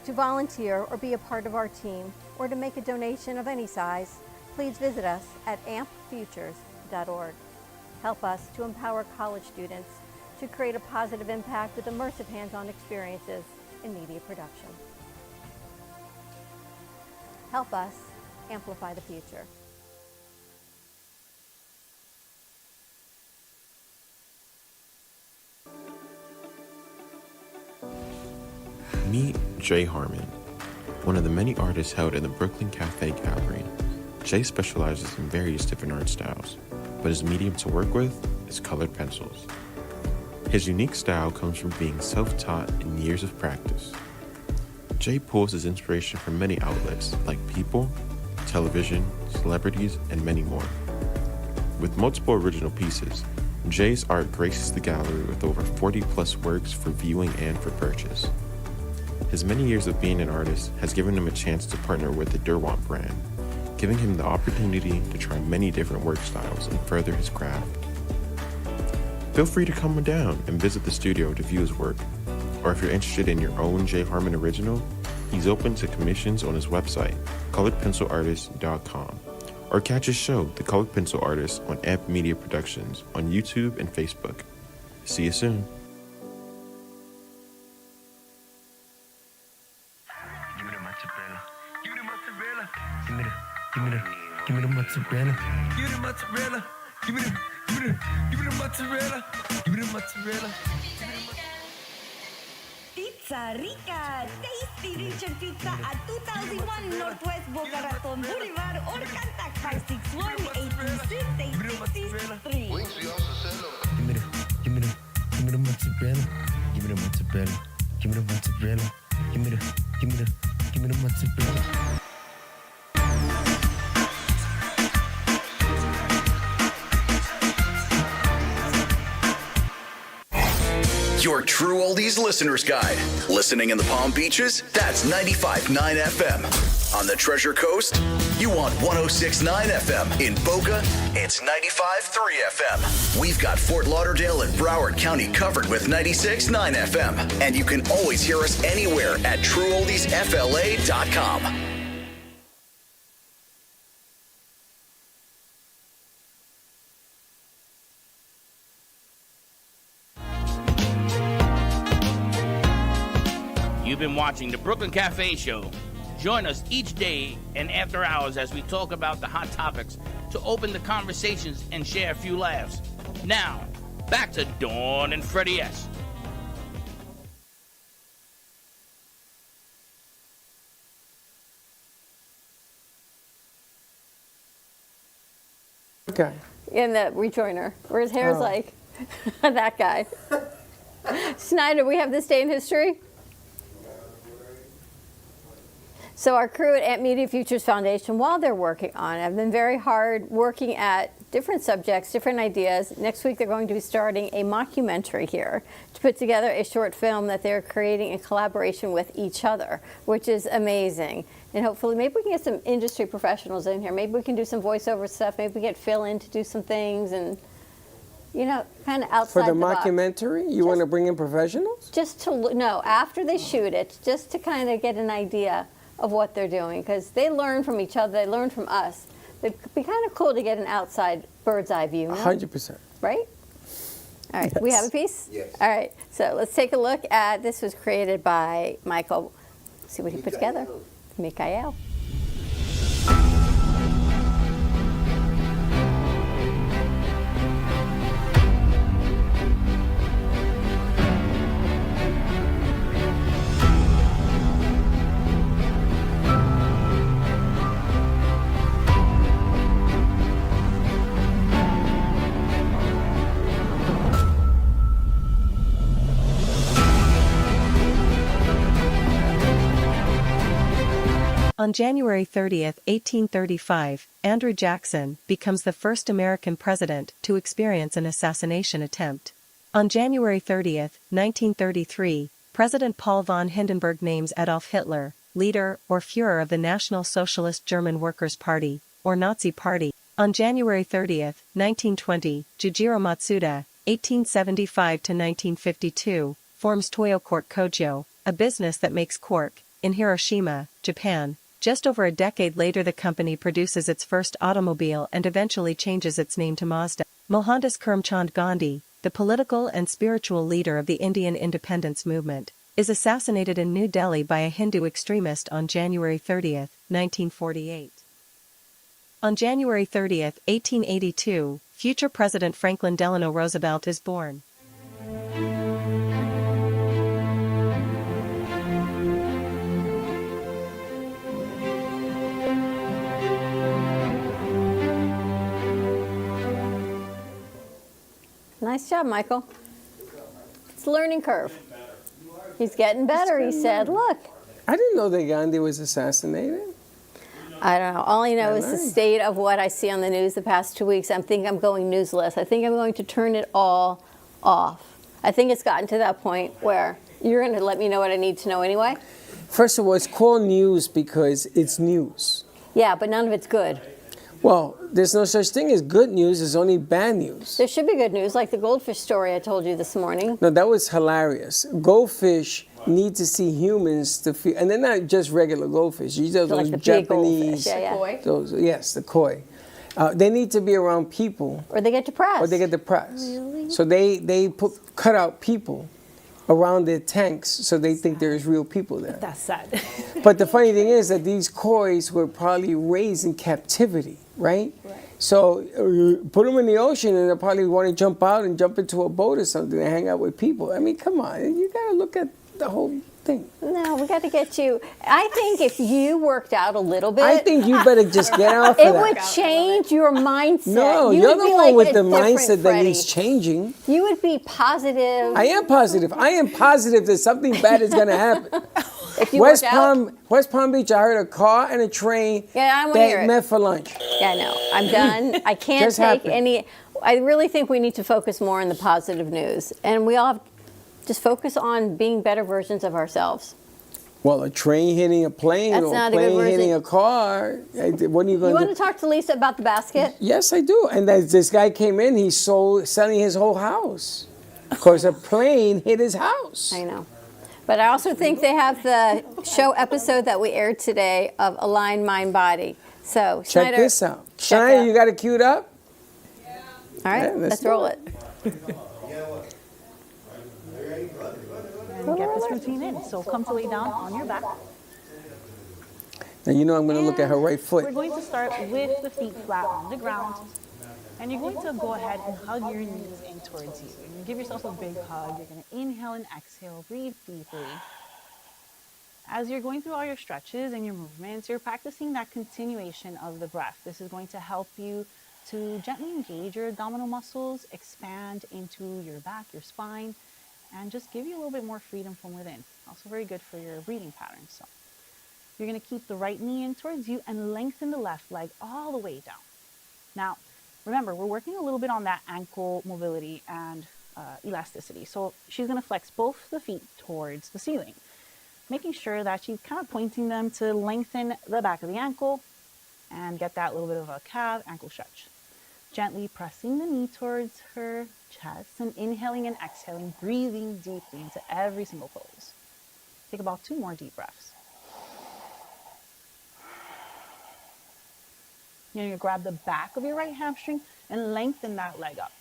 To volunteer or be a part of our team, or to make a donation of any size, please visit us at ampfutures.org. Help us to empower college students to create a positive impact with immersive hands-on experiences in media production. Help us amplify the future. Jay Harmon. One of the many artists held in the Brooklyn Cafe Gallery, Jay specializes in various different art styles, but his medium to work with is colored pencils. His unique style comes from being self-taught in years of practice. Jay pulls his inspiration from many outlets like people, television, celebrities, and many more. With multiple original pieces, Jay's art graces the gallery with over 40 plus works for viewing and for purchase. His many years of being an artist has given him a chance to partner with the Derwent brand, giving him the opportunity to try many different work styles and further his craft. Feel free to come down and visit the studio to view his work, or if you're interested in your own Jay Harmon original, he's open to commissions on his website, coloredpencilartist.com, or catch his show, The Colored Pencil Artist, on Amp Media Productions on YouTube and Facebook. See you soon. Give me the mozzarella. Give me the mozzarella. Give me the mozzarella. Give me the mozzarella. Pizza Rica, tasty region pizza at 2001 Northwest Boca Raton Boulevard or contact 561-826-8663. Give me the mozzarella. Give me the mozzarella. Give me the mozzarella. Give me the mozzarella. Your True Oldies Listener's Guide. Listening in the Palm Beaches? That's 95.9 FM. On the Treasure Coast? You want 106.9 FM. In Boca? It's 95.3 FM. We've got Fort Lauderdale and Broward County covered with 96.9 FM. And you can always hear us anywhere at TrueOldiesFLA.com. You've been watching the Brooklyn Cafe Show. Join us each day and after hours as we talk about the hot topics to open the conversations and share a few laughs. Now, back to Dawn and Freddie S. Okay. In the rejoiner, where his hair's like that guy. Snyder, we have this day in history. So our crew at Amp Media Futures Foundation, while they're working on it, have been very hard working at different subjects, different ideas. Next week, they're going to be starting a mockumentary here to put together a short film that they're creating in collaboration with each other, which is amazing. And hopefully, maybe we can get some industry professionals in here. Maybe we can do some voiceover stuff. Maybe we get Phil in to do some things and, you know, kind of outside the the box. mockumentary? You want to bring in professionals? Just to, no, after they shoot it, just to kind of get an idea of what they're doing, because they learn from each other, they learn from us. It'd be kind of cool to get an outside bird's eye view. No? 100%. Right? All right, Yes. we have a piece? Yes. All right, so let's take a look at, this was created by Michael. Let's see what he put together. Mikael. On January 30, 1835, Andrew Jackson becomes the first American president to experience an assassination attempt. On January 30, 1933, President Paul von Hindenburg names Adolf Hitler, leader or Führer of the National Socialist German Workers' Party, or Nazi Party. On January 30, 1920, Jujiro Matsuda, 1875-1952, forms Toyo Cork Kojo, a business that makes cork, in Hiroshima, Japan. Just over a decade later, the company produces its first automobile and eventually changes its name to Mazda. Mohandas Karamchand Gandhi, the political and spiritual leader of the Indian independence movement, is assassinated in New Delhi by a Hindu extremist on January 30, 1948. On January 30, 1882, future President Franklin Delano Roosevelt is born. Nice job, Michael. It's a learning curve. He's getting better, he said. Look. I didn't know that Gandhi was assassinated. I don't know. All I know is the state of what I see on the news the past 2 weeks. I think I'm going newsless. I think I'm going to turn it all off. I think it's gotten to that point where you're going to let me know what I need to know anyway. First of all, it's called news because it's news. Yeah, but none of it's good. Well, there's no such thing as good news. There's only bad news. There should be good news, like the goldfish story I told you this morning. No, that was hilarious. Goldfish need to see humans to feel, and they're not just regular goldfish. These are those like the Japanese, big goldfish, yeah. those, yes, the koi. They need to be around people, or they get depressed. Really? So they cut out people around their tanks, so they think there's real people there. That's sad. But the funny thing is that these kois were probably raised in captivity, right? So put them in the ocean and they'll probably want to jump out and jump into a boat or something and hang out with people. I mean, come on, you got to look at the whole thing. No, we got to get you. I think if you worked out a little bit, I think you better just get off of it that. would change your mindset. No, you're the one with the mindset that needs changing. You would be positive. I am positive. I am positive that something bad is going to happen. If you West Palm Beach, I heard a car and a train that met for lunch. Yeah, I know. I'm done. I can't Just take happened. any. I really think we need to focus more on the positive news. And we all have just focus on being better versions of ourselves. Well, a train hitting a plane That's or a not a good plane version. hitting a car. What are you going to do? You want to talk to Lisa about the basket? Yes, I do. And this guy came in, he's selling his whole house. Because a plane hit his house. I know. But I also think they have the show episode that we aired today of Align Mind Body. So Check Schneider, this out. Schneider, you got it queued up? All right, Yeah, let's roll it. And get this routine in. So come to lay down on your back. Now you know I'm going to look at her right foot. We're going to start with the feet flat on the ground. And you're going to go ahead and hug your knees in towards you. You're going to give yourself a big hug. You're going to inhale and exhale. Breathe deeply. As you're going through all your stretches and your movements, you're practicing that continuation of the breath. This is going to help you to gently engage your abdominal muscles, expand into your back, your spine, and just give you a little bit more freedom from within. Also very good for your breathing patterns. So you're going to keep the right knee in towards you and lengthen the left leg all the way down. Now, remember, we're working a little bit on that ankle mobility and elasticity. So she's going to flex both the feet towards the ceiling, making sure that she's kind of pointing them to lengthen the back of the ankle and get that little bit of a calf ankle stretch. Gently pressing the knee towards her chest and inhaling and exhaling, breathing deeply into every single pose. Take about 2 more deep breaths. You're going to grab the back of your right hamstring and lengthen that leg up.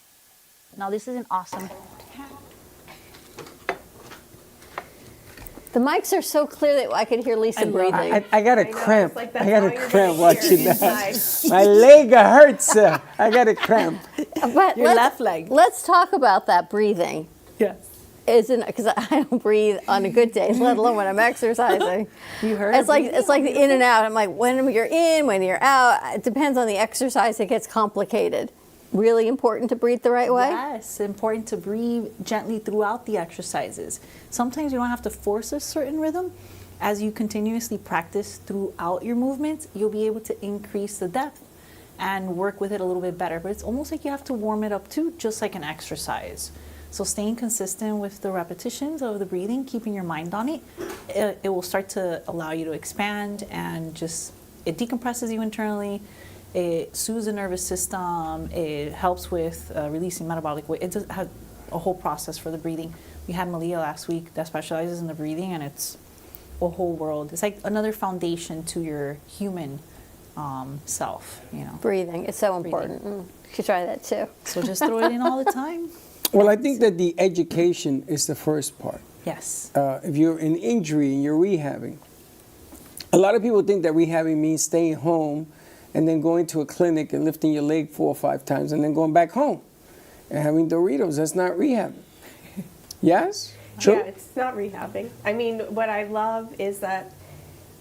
Now this is an awesome. The mics are so clear that I could hear Lisa breathing. I got a cramp. I got a cramp watching that. My leg hurts. I got a cramp. But your left leg. Let's talk about that breathing. Yes. Because I don't breathe on a good day, let alone when I'm exercising. You heard it's like the in and out. I'm like, when you're in, when you're out. It depends on the exercise. It gets complicated. Really important to breathe the right way? Yes, important to breathe gently throughout the exercises. Sometimes you don't have to force a certain rhythm. As you continuously practice throughout your movements, you'll be able to increase the depth and work with it a little bit better. But it's almost like you have to warm it up too, just like an exercise. So staying consistent with the repetitions of the breathing, keeping your mind on it, it will start to allow you to expand and just, it decompresses you internally. It soothes the nervous system. It helps with releasing metabolic waste. It just has a whole process for the breathing. We had Malia last week that specializes in the breathing, and it's a whole world. It's like another foundation to your human self, you know. Breathing is so important. You should try that too. So just throw it in all the time. Well, I think that the education is the first part. Yes. If you're in injury and you're rehabbing, a lot of people think that rehabbing means staying home and then going to a clinic and lifting your leg 4 or 5 times and then going back home and having Doritos. That's not rehabbing. Yes? True? Yeah, it's not rehabbing. I mean, what I love is that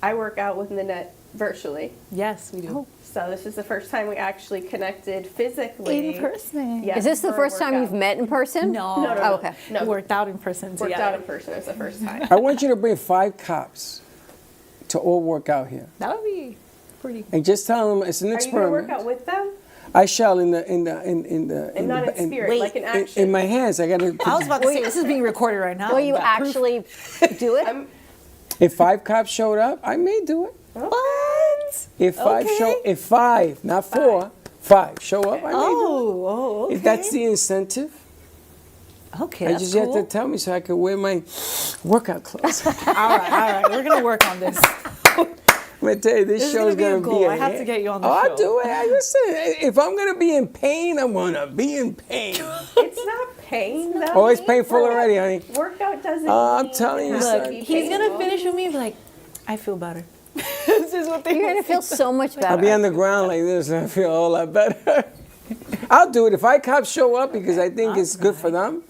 I work out with Nanette virtually. Yes, we do. Oh. So this is the first time we actually connected physically. In person. Yes, is this the first time you've met in person? No. No. Oh, okay. No. We worked out in person Worked together. out in person. It was the first time. I want you to bring 5 cops to all work out here. That would be pretty. And just tell them it's an Are you experiment. going to work out with them? I shall in not in spirit, like in action. in my hands. I got to. I was about to say, this is being recorded right now. Will you actually do it? If 5 cops showed up, I may do it. What? If 5, not 4, 5 show up, I may do it. Okay. If that's the incentive. Okay, I that's just cool. have to tell me so I can wear my workout clothes. all right. We're going to work on this. I'm going to tell you, this show's going to be I have to get you on the show. I'll do it. Listen, if I'm going to be in pain, I'm going to be in pain. It's not pain, though. Oh, it's painful already, honey. Workout doesn't I'm telling you, have son. to be He's going to painful. finish with me and be like, I feel better. This is what You're going to feel so much better. I'll be on the ground like this and I feel a whole lot better. I'll do it. If 5 cops show up because I think it's good for them,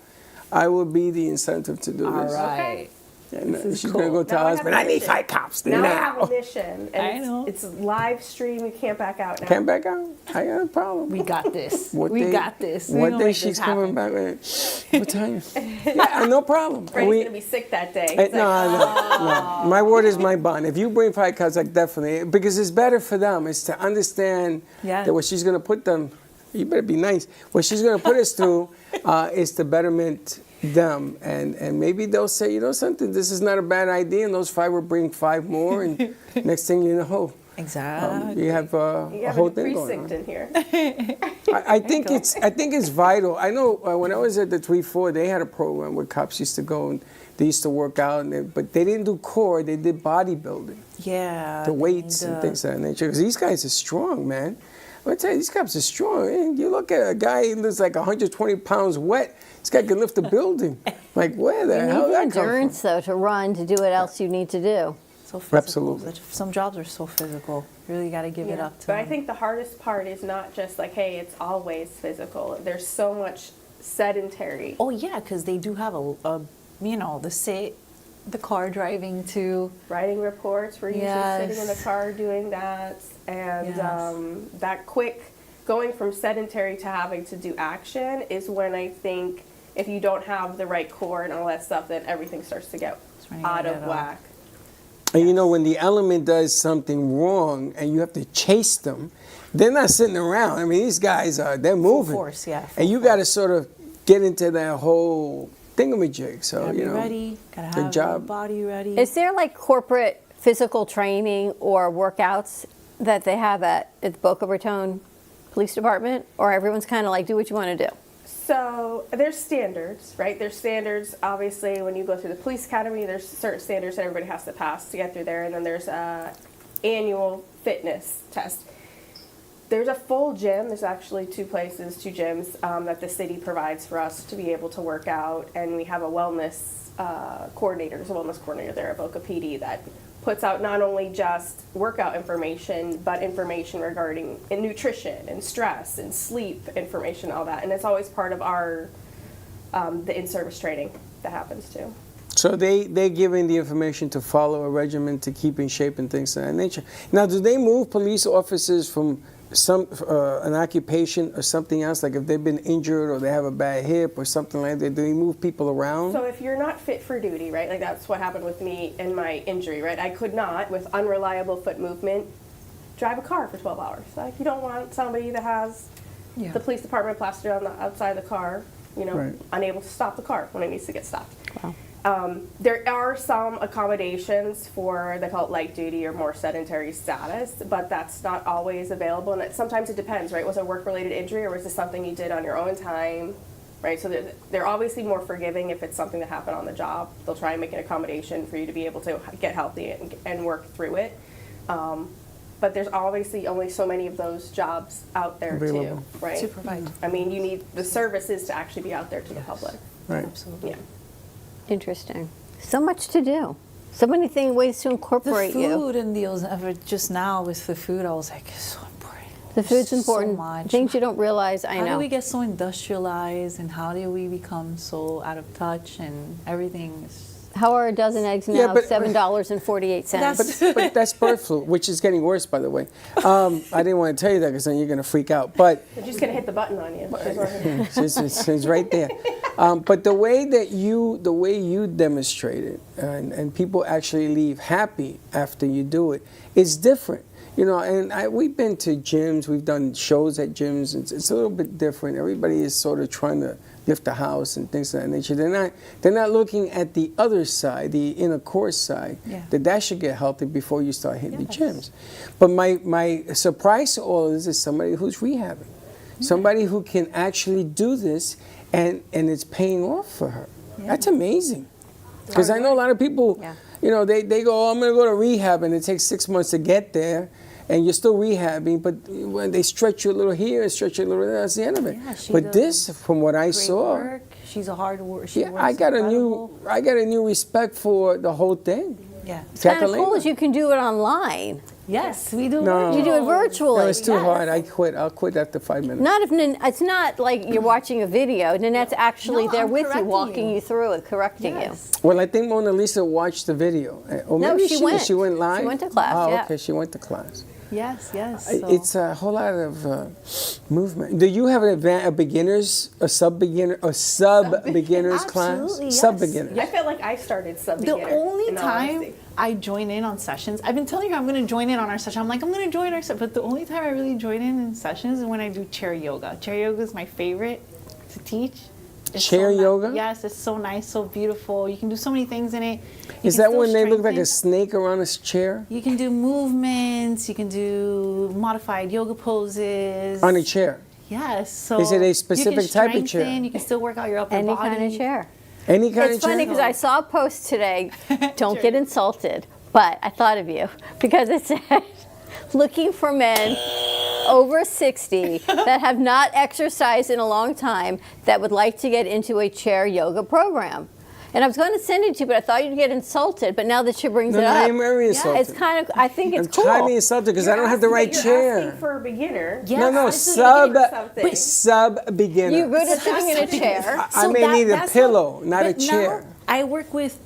I will be the incentive to do this. All right. Yeah, no, she's going to go tell her husband, I need 5 cops Now I now. have a mission. And I know. It's live stream. You can't back out now. Can't back out? I got a problem. We got this. What we day- got this. We What gonna day make she's this coming happen. back with? What time? Yeah, no problem. Freddie's We- going to be sick that day. Eh, He's no, like, no. My word is my bond. If you bring 5 cops, like definitely, because it's better for them. It's to understand Yeah. that what she's going to put them, you better be nice, what she's going to put us through is to betterment them. And maybe they'll say, you know something, this is not a bad idea, and those 5 will bring 5 more, and next thing you know, Exactly. you have a you have whole a thing going precinct on. in here. I think it's vital. I know when I was at the 3-4, they had a program where cops used to go and they used to work out, but they didn't do core. They did bodybuilding, Yeah. the weights and things of that nature. Because these guys are strong, man. I'm tell you, these cops are strong. Man. You look at a guy who's like 120 pounds wet. This guy can lift a building. Like where the You hell need did the that come from? endurance, though, to run, to do what else you need to do. So physical. Absolutely. Some jobs are so physical. You really got to give it Yeah. up to But I them. think the hardest part is not just like, hey, it's always physical. There's so much sedentary. Oh yeah, because they do have a the car driving too. Writing reports, we're usually Yes. sitting in the car doing that. And Yes. that quick, going from sedentary to having to do action is when I think if you don't have the right core and all that stuff, then everything starts to get when you out get of off. whack. And you know, when the element does something wrong and you have to chase them, they're not sitting around. I mean, these guys they're moving. force, yeah, And you got to sort of get into that whole thingamajig. So, Gotta you be know, ready. Gotta good have job. your body ready. Is there like corporate physical training or workouts that they have at the Boca Raton Police Department? Or everyone's kind of like, do what you want to do? So there's standards, right? There's standards, obviously, when you go through the police academy, there's certain standards that everybody has to pass to get through there. And then there's a annual fitness test. There's a full gym. There's actually 2 gyms that the city provides for us to be able to work out. And we have a wellness coordinator. There's a wellness coordinator there at Boca PD that puts out not only just workout information, but information regarding nutrition and stress and sleep information, all that. And it's always part of our the in-service training that happens too. So they're giving the information to follow a regimen to keep in shape and things of that nature. Now, do they move police officers from an occupation or something else? Like if they've been injured or they have a bad hip or something like that, do they move people around? So if you're not fit for duty, right, like that's what happened with me in my injury, right? I could not, with unreliable foot movement, drive a car for 12 hours. Like you don't want somebody that has the police department plastered on the outside of the car, Right. unable to stop the car when it needs to get stopped. Wow. There are some accommodations for, they call it light duty or more sedentary status, but that's not always available. And sometimes it depends, right? Was it a work-related injury or was this something you did on your own time, right? So they're obviously more forgiving if it's something that happened on the job. They'll try and make an accommodation for you to be able to get healthy and work through it. But there's obviously only so many of those jobs out there Available. too, right? To provide. I mean, you need the services to actually be out there to the public. Right. Absolutely. Yeah. Interesting. So much to do. So many ways to The incorporate you. food and deals. Just now with the food, I was like, it's so important. The food's So important. much. Things you don't realize. I How know. do we get so industrialized, and how do we become so out of touch, and everything is How are a dozen eggs now? Yeah, but- $7.48. But that's bird flu, which is getting worse, by the way. I didn't want to tell you that because then you're going to freak out. But They're just gonna hit the button on you. it's right there. But the way you demonstrate it, and people actually leave happy after you do it, is different. You know, and we've been to gyms, we've done shows at gyms. It's a little bit different. Everybody is sort of trying to lift the house and things of that nature. They're not looking at the other side, the inner core side, that should get healthy before you start hitting the gyms. But my surprise to all of this is somebody who's rehabbing, somebody who can actually do this, and it's paying off for her. That's amazing. Because I know a lot of people, you know, they go, oh, I'm going to go to rehab, and it takes 6 months to get there. And you're still rehabbing, but when they stretch you a little here, stretch you a little there, that's the end of it. Yeah, but this, from what I saw, work. She's a hard worker. I got a new respect for the whole thing. Yeah, It's kind of cool is you can do it online. Yes, we do. No. You do it virtually. No, it's too hard. I quit. I'll quit after 5 minutes. Not if it's not like you're watching a video. Nanette's actually there with you, walking you through it, correcting you. Well, I think Mona Lisa watched the video. Or No, maybe she went. She went live? She went to class, Oh, yeah. okay. She went to class. Yes. It's a whole lot of movement. Do you have a beginners, a sub-beginner, a sub-beginners class? Absolutely, yes. Sub-beginners. I felt like I started sub-beginner. The only in all time honesty. I join in on sessions, I've been telling her I'm going to join in on our session. I'm like, I'm going to join our session. But the only time I really join in sessions is when I do chair yoga. Chair yoga is my favorite to teach. It's Chair so yoga? Yes, it's so nice, so beautiful. You can do so many things in it. Is that when they look like a snake around a chair? You can do movements. You can do modified yoga poses. On a chair? Yes. So Is it a specific type of chair? You can still work out your upper Any body. kind of chair. Any kind It's of chair? funny because I saw a post today, don't get insulted, but I thought of you because it said, looking for men over 60 that have not exercised in a long time that would like to get into a chair yoga program. And I was going to send it to you, but I thought you'd get insulted. But now that she brings it up, I am very insulted. it's kind of. I think it's I'm cool. trying to insult because I don't have the right You're chair. asking for a beginner. No, sub-beginner. You're good at sitting in a chair. I may need a pillow, not a chair. I work with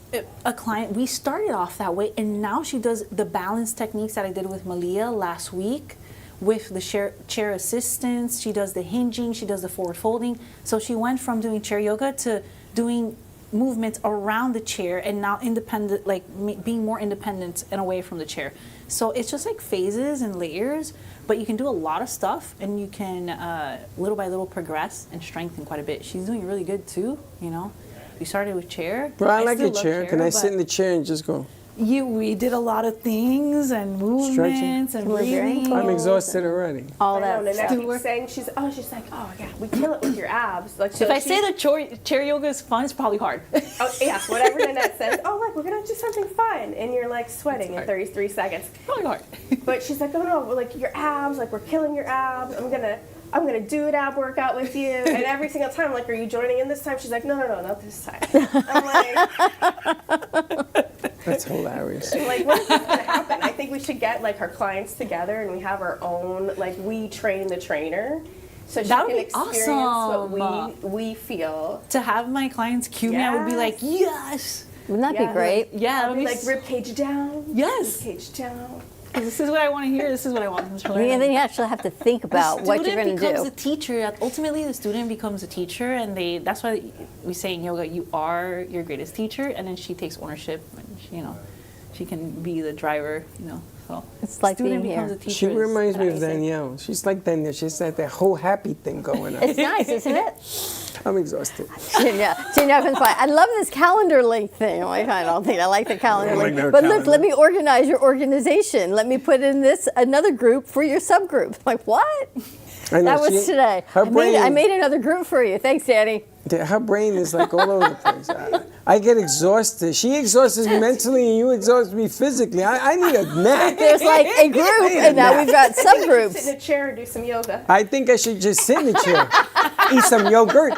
a client. We started off that way, and now she does the balance techniques that I did with Malia last week with the chair assistance. She does the hinging. She does the forward folding. So she went from doing chair yoga to doing movements around the chair, and now independent, like being more independent and away from the chair. So it's just like phases and layers, but you can do a lot of stuff, and you can little by little progress and strengthen quite a bit. She's doing really good too, you know. We started with chair. Bro, I like still a love chair. Can I sit in the chair and just go? We did a lot of things and movements and breathing. I'm exhausted already. All I know, that Nanette stuff. keeps saying she's like, oh yeah, we kill it with your abs. Like, So if I say the chair yoga is fun, it's probably hard. oh yeah, whatever Nanette says. Oh look, we're gonna do something fun, and you're like sweating in 33 seconds. Probably hard. But she's like, oh no, like your abs, like we're killing your abs. I'm gonna do an ab workout with you. And every single time, like, are you joining in this time? She's like, no, not this time. I'm like, that's hilarious. I'm like, what is this gonna happen? I think we should get like our clients together and we have our own, like, we train the trainer. So she That would can be experience awesome. what we feel. To have my clients cue me, I would be like, yes. Wouldn't that be great? Yeah, I'll that would be be like rib cage down. Yes. Rib cage down. This is what I want to hear. This is what I want them to learn. And then you actually have to think about what you're going to do. The student becomes a teacher. Ultimately, the student becomes a teacher, and that's why we say in yoga, you are your greatest teacher. And then she takes ownership, and she can be the driver. So it's like student being becomes here. a teacher. She reminds me of Danielle. She's like Danielle. She's like that whole happy thing going on. It's nice, isn't it? I'm exhausted. Yeah, Janelle, fine. I love this calendar link thing. Oh my God, I don't think I like the calendar link. no But calendar. look, let me organize your organization. Let me put in another group for your subgroup. Like what? I know, That was today. Her brain, I made another group for you. Thanks, Danny. her brain is like all over the place. I get exhausted. She exhausts me mentally, and you exhaust me physically. I need a nap. There's like a group, and now we've got Sit in subgroups. a chair and do some yoga. I think I should just sit in the chair, eat some yogurt.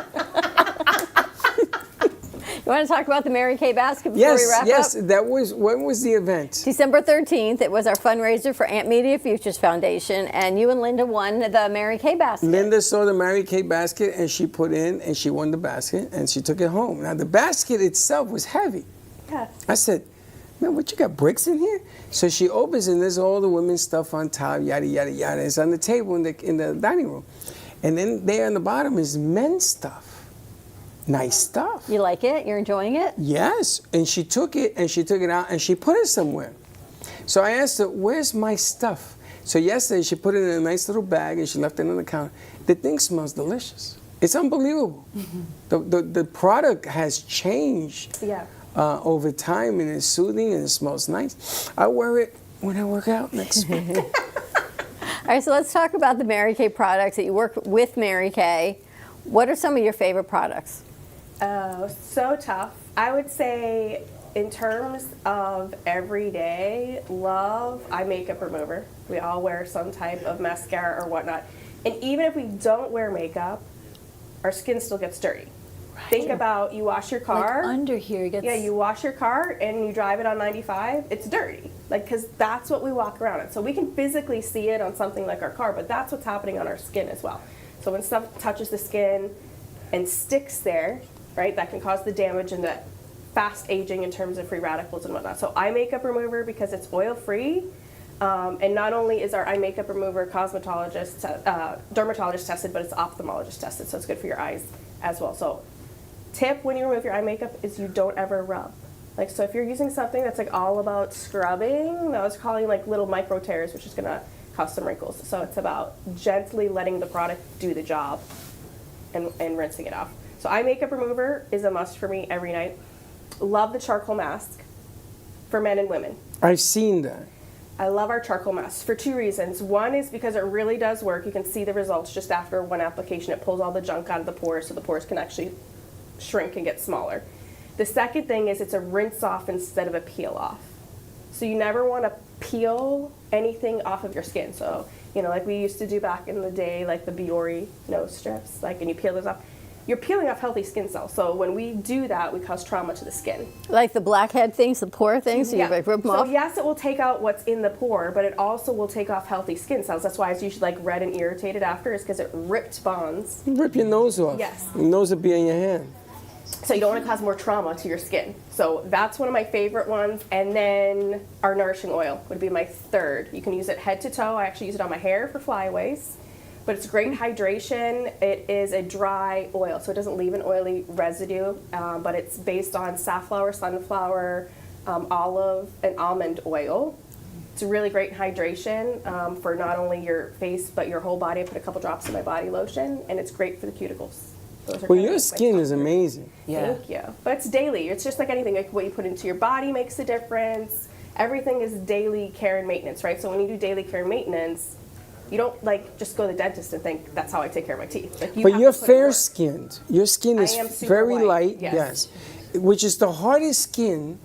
You want to talk about the Mary Kay basket before we wrap Yes, up? when was the event? December 13th. It was our fundraiser for Amp Media Futures Foundation, and you and Linda won the Mary Kay basket. Linda saw the Mary Kay basket, and she put in, and she won the basket, and she took it home. Now, the basket itself was heavy. Yeah. I said, man, what, you got bricks in here? So she opens and there's all the women's stuff on top, yada, yada, yada. It's on the table in the dining room. And then there on the bottom is men's stuff. Nice stuff. You like it? You're enjoying it? Yes. And she took it out and she put it somewhere. So I asked her, where's my stuff? So yesterday she put it in a nice little bag and she left it on the counter. The thing smells delicious. It's unbelievable. Mm-hmm. The product has changed over time, and it's soothing and it smells nice. I wear it when I work out next week. All right, so let's talk about the Mary Kay products that you work with Mary Kay. What are some of your favorite products? Oh, so tough. I would say in terms of everyday love, eye makeup remover. We all wear some type of mascara or whatnot. And even if we don't wear makeup, our skin still gets dirty. Right. Think about, you wash your car. Like under here gets... Yeah, you wash your car and you drive it on 95, it's dirty. Like, because that's what we walk around in. So we can physically see it on something like our car, but that's what's happening on our skin as well. So when stuff touches the skin and sticks there, right, that can cause the damage and the fast aging in terms of free radicals and whatnot. So eye makeup remover, because it's oil-free, and not only is our eye makeup remover dermatologist tested, but it's ophthalmologist tested, so it's good for your eyes as well. So tip when you remove your eye makeup is you don't ever rub. Like, so if you're using something that's like all about scrubbing, that was calling like little micro tears, which is gonna cause some wrinkles. So it's about gently letting the product do the job and rinsing it off. So eye makeup remover is a must for me every night. Love the charcoal mask for men and women. I've seen that. I love our charcoal mask for two reasons. One is because it really does work. You can see the results just after one application. It pulls all the junk out of the pores so the pores can actually shrink and get smaller. The second thing is it's a rinse off instead of a peel off. So you never want to peel anything off of your skin. So, you know, like we used to do back in the day, like the Biore nose strips, like, and you peel those off. You're peeling off healthy skin cells. So when we do that, we cause trauma to the skin. Like the blackhead things, the pore things, so you like rip them off? So yes, it will take out what's in the pore, but it also will take off healthy skin cells. That's why it's usually like red and irritated after, is because it ripped bonds. You rip your nose off. Yes. Your nose will be in your hand. So you don't want to cause more trauma to your skin. So that's one of my favorite ones. And then our nourishing oil would be my third. You can use it head to toe. I actually use it on my hair for flyaways. But it's great hydration. It is a dry oil, so it doesn't leave an oily residue, but it's based on safflower, sunflower, olive, and almond oil. It's a really great hydration for not only your face, but your whole body. I put a couple drops in my body lotion, and it's great for the cuticles. Well, your skin is amazing. Yeah. Thank you. But it's daily. It's just like anything. Like what you put into your body makes a difference. Everything is daily care and maintenance, right? So when you do daily care and maintenance, you don't like just go to the dentist and think that's how I take care of my teeth. Like, but you're fair-skinned. Your skin is very white, light, yes, which is the hardest skin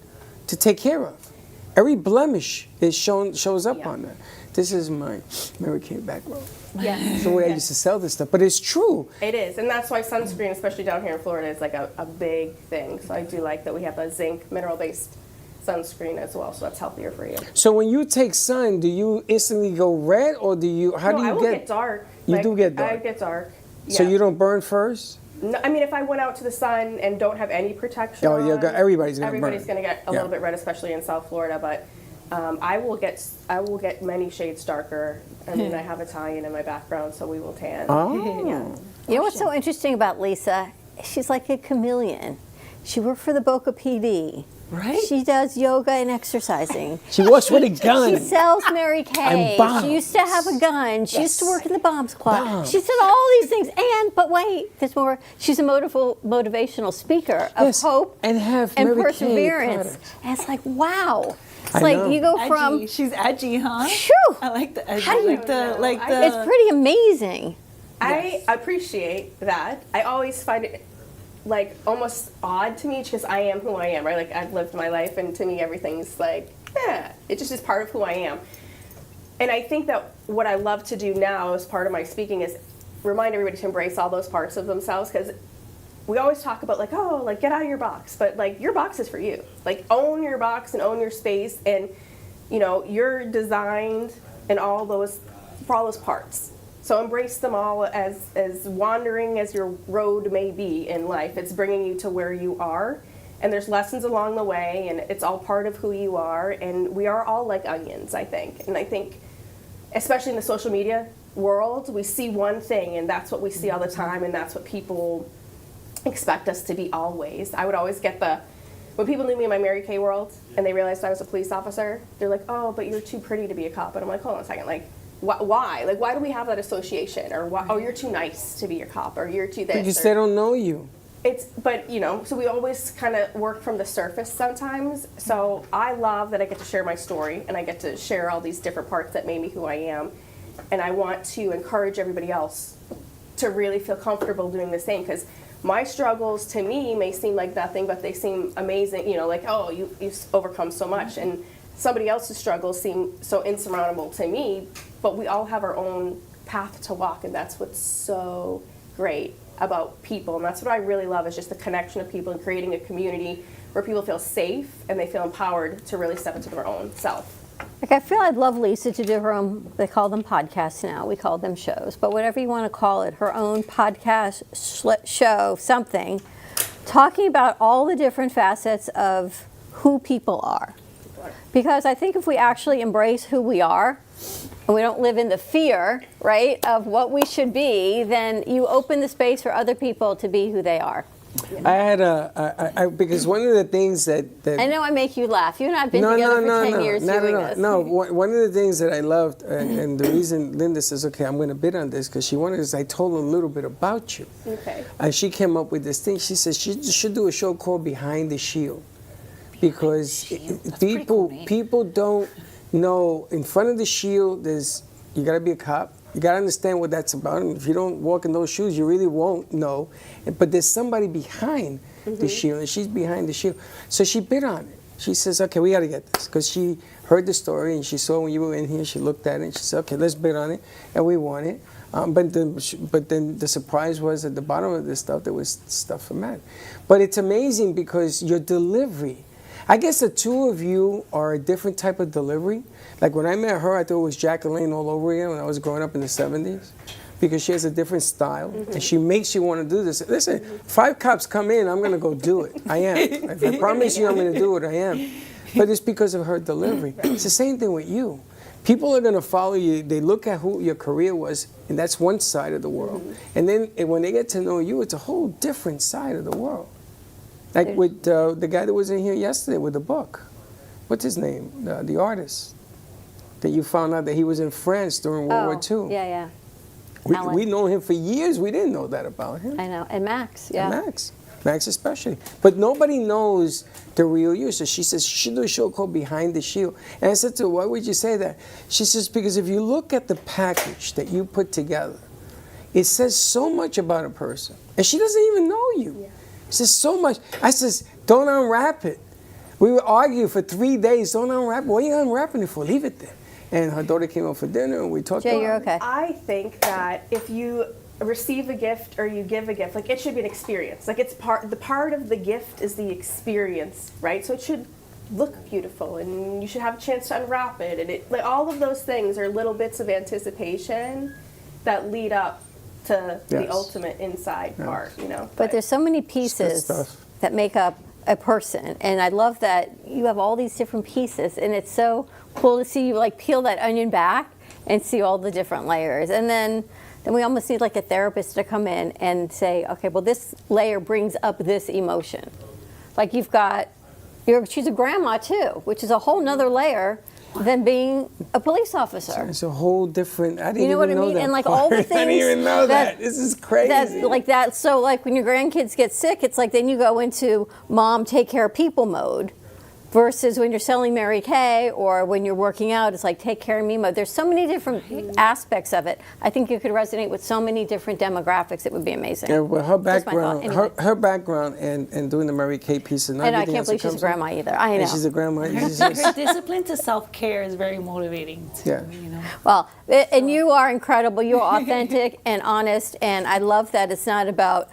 to take care of. Every blemish is shows up on that. This is my Mary Kay background. Yeah. It's the way I used to sell this stuff, but it's true. It is, and that's why sunscreen, especially down here in Florida, is like a big thing. So I do like that we have a zinc mineral-based sunscreen as well, so that's healthier for you. So when you take sun, do you instantly go red, or do you? How do you I will get dark. You do get dark. I get dark. Yeah. So you don't burn first? No, I mean, if I went out to the sun and don't have any protection, everybody's gonna get a little bit red, especially in South Florida. But I will get many shades darker. I mean, I have Italian in my background, so we will tan. Oh. Yeah. You know what's so interesting about Lisa? She's like a chameleon. She worked for the Boca PD. Right. She does yoga and exercising. She works with a gun. She sells Mary Kay. She used to have a gun. She used to work in the Bombs Club. She said all these things. But wait, there's more. She's a motivational speaker of hope and perseverance. And it's like, wow. It's like you go from edgy. She's edgy, huh? Phew. I like the edgy. It's pretty amazing. I appreciate that. I always find it like almost odd to me because I am who I am, right? Like I've lived my life, and to me everything's like, it just is part of who I am. And I think that what I love to do now as part of my speaking is remind everybody to embrace all those parts of themselves, because we always talk about like, oh, like get out of your box, but like your box is for you. Like own your box and own your space, and you know you're designed and for all those parts. So embrace them all as wandering as your road may be in life. It's bringing you to where you are, And there's lessons along the way, and it's all part of who you are. And we are all like onions, I think. And I think, especially in the social media world, we see one thing, and that's what we see all the time, and that's what people expect us to be always. I would always get when people knew me in my Mary Kay world, and they realized I was a police officer, they're like, oh, but you're too pretty to be a cop. And I'm like, hold on a second, like, why? Like, why do we have that association? Or, oh, you're too nice to be a cop, or you're too this. Because they don't know you. But so we always kind of work from the surface sometimes. So I love that I get to share my story, and I get to share all these different parts that made me who I am. And I want to encourage everybody else to really feel comfortable doing the same, because my struggles to me may seem like nothing, but they seem amazing, like, oh, you've overcome so much. And somebody else's struggles seem so insurmountable to me, but we all have our own path to walk, and that's what's so great about people. And that's what I really love, is just the connection of people and creating a community where people feel safe and they feel empowered to really step into their own self. Like, I feel I'd love Lisa to do her own, they call them podcasts now, we call them shows, but whatever you want to call it, her own podcast show, something, talking about all the different facets of who people are. Because I think if we actually embrace who we are, and we don't live in the fear, right, of what we should be, then you open the space for other people to be who they are. I had because one of the things that I know I make you laugh. You and I have been together for 10 years doing this. One of the things that I loved, and the reason Linda says, okay, I'm going to bid on this, because she wanted is I told her a little bit about you. Okay. And she came up with this thing. She says she should do a show called Behind the Shield, because people don't know. In front of the shield, you got to be a cop. You got to understand what that's about. And if you don't walk in those shoes, you really won't know. But there's somebody behind the shield, and she's behind the shield. So she bid on it. She says, okay, we got to get this. Because she heard the story, and she saw when you were in here, she looked at it, and she said, okay, let's bid on it. And we won it. But then the surprise was at the bottom of this stuff, there was stuff for Matt. But it's amazing because your delivery, I guess the two of you are a different type of delivery. Like when I met her, I thought it was Jacqueline all over again when I was growing up in the 70s, because she has a different style, and she makes you want to do this. Listen, 5 cops come in, I'm going to go do it. I am. If I promise you I'm going to do it, I am. But it's because of her delivery. It's the same thing with you. People are going to follow you. They look at who your career was, and that's one side of the world. And then when they get to know you, it's a whole different side of the world. Like with the guy that was in here yesterday with the book. What's his name? The artist. That you found out that he was in France during World War II. Yeah. We know him for years. We didn't know that about him. I know. And Max, yeah. And Max especially. But nobody knows the real you. So she says, she should do a show called Behind the Shield. And I said to her, why would you say that? She says, because if you look at the package that you put together, it says so much about a person. And she doesn't even know you. Yeah. It says so much. I says, don't unwrap it. We would argue for 3 days. Don't unwrap it. What are you unwrapping it for? Leave it there. And her daughter came up for dinner, and we talked about it. You're okay. I think that if you receive a gift or you give a gift, like, it should be an experience. Like, it's the part of the gift is the experience, right? So it should look beautiful, and you should have a chance to unwrap it. And like, all of those things are little bits of anticipation that lead up to the ultimate inside part, But there's so many pieces that make up a person, and I love that you have all these different pieces, and it's so cool to see you like peel that onion back and see all the different layers. And then we almost need like a therapist to come in and say, okay, well, this layer brings up this emotion. Like she's a grandma too, which is a whole nother layer than being a police officer. It's a whole different, I didn't you know what I mean? That and like part. all the things I didn't even know that. This is crazy. That. So like when your grandkids get sick, it's like then you go into mom take care of people mode. Versus when you're selling Mary Kay or when you're working out, it's like take care of me mode. There's so many different aspects of it. I think you could resonate with so many different demographics. It would be amazing. Yeah, well, her background, her background, and doing the Mary Kay piece, and I can't believe she's a grandma either. I know. And she's a grandma. Her discipline to self-care is very motivating. Well, and you are incredible. You are authentic and honest, and I love that it's not about.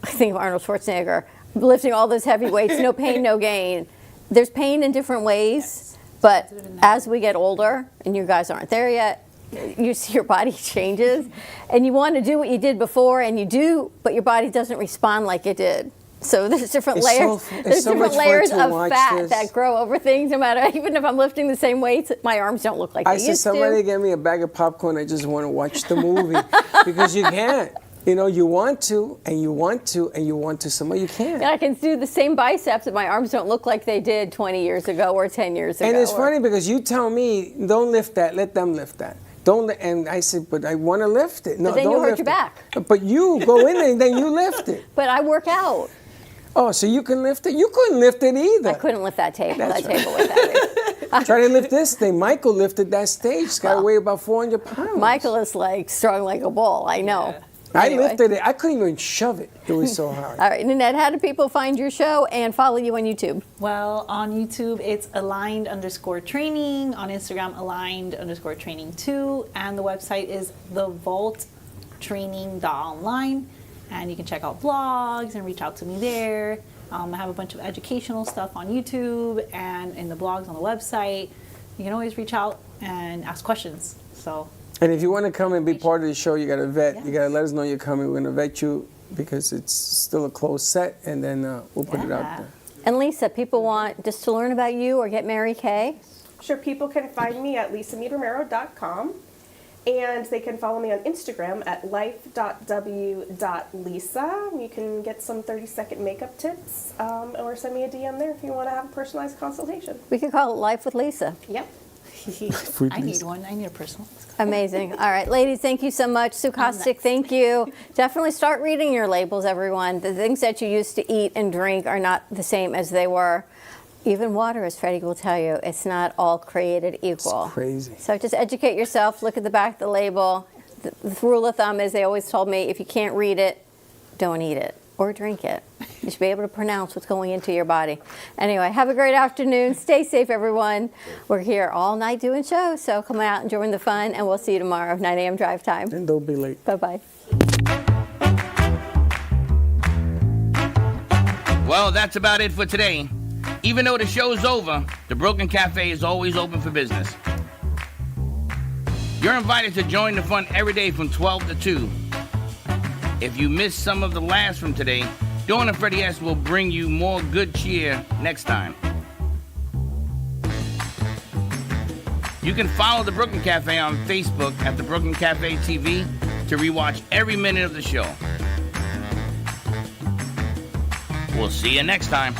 I think of Arnold Schwarzenegger lifting all those heavy weights, no pain, no gain. There's pain in different ways, but as we get older, and you guys aren't there yet, you see your body changes, and you want to do what you did before, and you do, but your body doesn't respond like it did. So there's different It's layers. so- it's There's so different much fun layers to of watch fat this. that grow over things. No matter, even if I'm lifting the same weights, my arms don't look like they I said, used somebody to. get me a bag of popcorn. I just want to watch the movie because you can't. You know, you want to, and you want to, and you want to. Somebody you can't. And I can do the same biceps, and my arms don't look like they did 20 years ago or 10 years ago. And it's or- funny because you tell me, don't lift that. Let them lift that. Don't. And I said, but I want to lift it. No, But then don't you hurt lift your it. back. But you go in there and then you lift it. But I work out. Oh, so you can lift it? You couldn't lift it either. I couldn't lift that table. That's That right. table was heavy. Try to lift this thing. Michael lifted that stage. It's got to weigh about 400 pounds. Michael is like strong like a bull. I know. I Anyway. lifted it. I couldn't even shove it. It was so hard. All right, Nanette, how do people find your show and follow you on YouTube? Well, on YouTube, it's aligned_training. On Instagram, aligned_training2. And the website is thevaulttraining.online. And you can check out blogs and reach out to me there. I have a bunch of educational stuff on YouTube and in the blogs on the website. You can always reach out and ask questions. So, And if you want to come and be part of the show, you got to vet. You got to let us know you're coming. We're going to vet you because it's still a closed set, and then we'll put it out there. And Lisa, people want just to learn about you or get Mary Kay? Sure, people can find me at lisameadromero.com, and they can follow me on Instagram at life.w.lisa. You can get some 30-second makeup tips, or send me a DM there if you want to have a personalized consultation. We could call it Life with Lisa. Yep. I need one. I need a personal. Amazing. All right, ladies, thank you so much. Sue Kostick, thank you. Definitely start reading your labels, everyone. The things that you used to eat and drink are not the same as they were. Even water, as Freddie will tell you, it's not all created equal. It's crazy. So just educate yourself. Look at the back of the label. The rule of thumb is they always told me, if you can't read it, don't eat it or drink it. You should be able to pronounce what's going into your body. Anyway, have a great afternoon. Stay safe, everyone. We're here all night doing shows, so come out and join the fun, and we'll see you tomorrow, 9 a.m. drive time. And don't be late. Bye-bye. Well, that's about it for today. Even though the show's over, the Brooklyn Cafe is always open for business. You're invited to join the fun every day from 12 to 2. If you missed some of the laughs from today, Dawn and Freddie S. will bring you more good cheer next time. You can follow the Brooklyn Cafe on Facebook at the Brooklyn Cafe TV to rewatch every minute of the show. We'll see you next time.